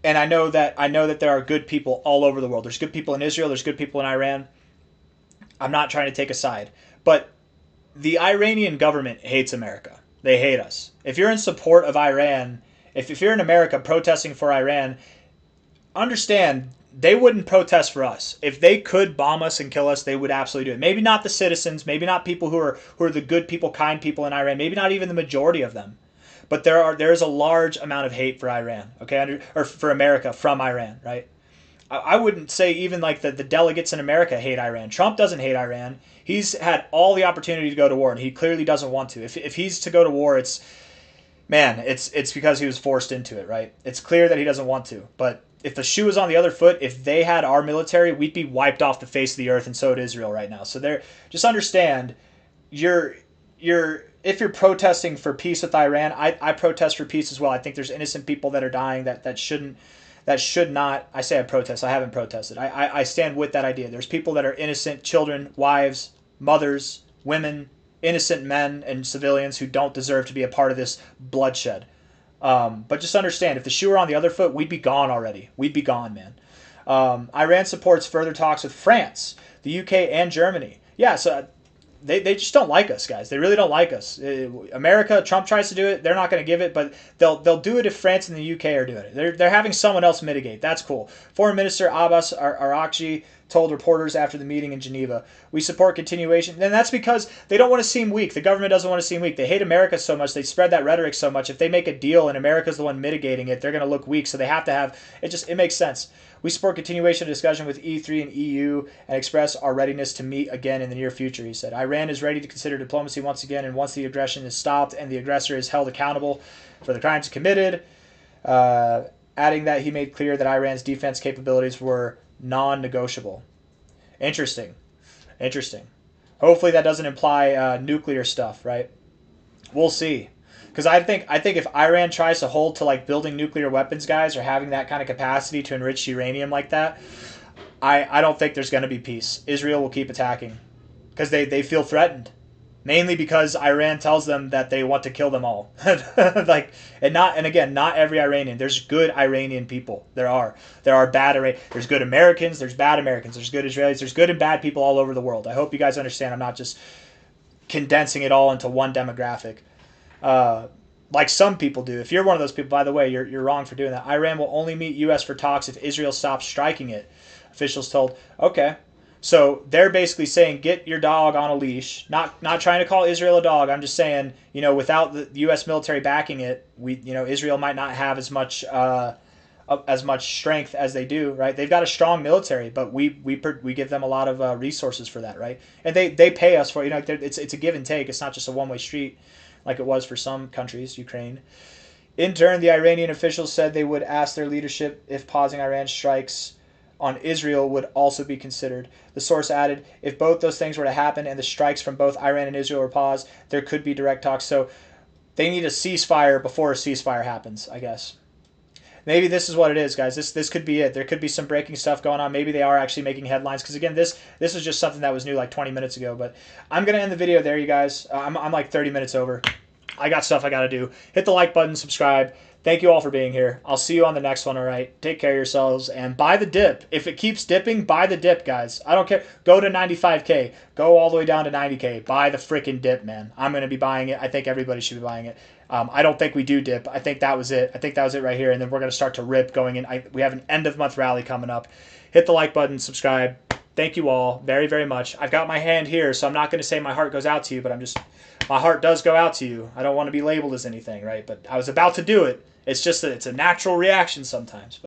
And I know that there are good people all over the world. There's good people in Israel. There's good people in Iran. I'm not trying to take a side. But the Iranian government hates America. They hate us. If you're in support of Iran, if you're in America protesting for Iran, understand they wouldn't protest for us. If they could bomb us and kill us, they would absolutely do it. Maybe not the citizens. Maybe not people who are the good people, kind people in Iran. Maybe not even the majority of them. But there is a large amount of hate for Iran, okay, or for America from Iran, right? I wouldn't say even like the delegates in America hate Iran. Trump doesn't hate Iran. He's had all the opportunity to go to war, and he clearly doesn't want to. If he's to go to war, it's because he was forced into it, right? It's clear that he doesn't want to. But if the shoe was on the other foot, if they had our military, we'd be wiped off the face of the earth, and so would Israel right now. So just understand, if you're protesting for peace with Iran, I protest for peace as well. I think there's innocent people that are dying that should not. I say I protest. I haven't protested. I stand with that idea. There's people that are innocent, children, wives, mothers, women, innocent men and civilians who don't deserve to be a part of this bloodshed. But just understand, if the shoe were on the other foot, we'd be gone already. We'd be gone, man. Iran supports further talks with France, the UK, and Germany. Yeah, so they just don't like us, guys. They really don't like us. America, Trump tries to do it. They're not going to give it, but they'll do it if France and the UK are doing it. They're having someone else mitigate. That's cool. Foreign Minister Abbas Araghchi told reporters after the meeting in Geneva, "We support continuation." And that's because they don't want to seem weak. The government doesn't want to seem weak. They hate America so much. They spread that rhetoric so much. If they make a deal and America's the one mitigating it, they're going to look weak. So they have to have it. It makes sense. "We support continuation of discussion with E3 and EU and express our readiness to meet again in the near future," he said. "Iran is ready to consider diplomacy once again, and once the aggression is stopped and the aggressor is held accountable for the crimes committed," adding that he made clear that Iran's defense capabilities were non-negotiable. Interesting. Hopefully that doesn't imply nuclear stuff, right? We'll see. Because I think if Iran tries to hold to like building nuclear weapons, guys, or having that kind of capacity to enrich uranium like that, I don't think there's going to be peace. Israel will keep attacking because they feel threatened, mainly because Iran tells them that they want to kill them all. Not every Iranian. There's good Iranian people. There are bad There's good Americans. There's bad Americans. There's good Israelis. There's good and bad people all over the world. I hope you guys understand. I'm not just condensing it all into one demographic. Like some people do. If you're one of those people, by the way, you're wrong for doing that. Iran will only meet U.S. for talks if Israel stops striking it, officials told. Okay. So they're basically saying, get your dog on a leash. Not trying to call Israel a dog. I'm just saying, without the U.S. military backing it, Israel might not have as much strength as they do, right? They've got a strong military, but we give them a lot of resources for that, right? And they pay us for it. It's a give and take. It's not just a one-way street like it was for some countries, Ukraine. In turn, the Iranian officials said they would ask their leadership if pausing Iran's strikes on Israel would also be considered. The source added, if both those things were to happen and the strikes from both Iran and Israel were paused, there could be direct talks. So they need a ceasefire before a ceasefire happens, I guess. maybe this is what it is, guys. This could be it. There could be some breaking stuff going on. Maybe they are actually making headlines, because again, this is just something that was new like 20 minutes ago. But I'm gonna end the video there, you guys. I'm like 30 minutes over. I got stuff I gotta do. Hit the like button, subscribe. Thank you all for being here. I'll see you on the next one, all right? Take care of yourselves, and buy the dip. If it keeps dipping, buy the dip, guys. I don't care. Go to 95K. Go all the way down to 90K. Buy the freaking dip, man. I'm going to be buying it. I think everybody should be buying it. I don't think we do dip. I think that was it. I think that was it right here, and then we're going to start to rip going in. We have an end-of-month rally coming up. Hit the like button, subscribe. Thank you all very, very much. I've got my hand here, so I'm not going to say my heart goes out to you, but my heart does go out to you. I don't want to be labeled as anything, right? But I was about to do it. It's just that it's a natural reaction sometimes.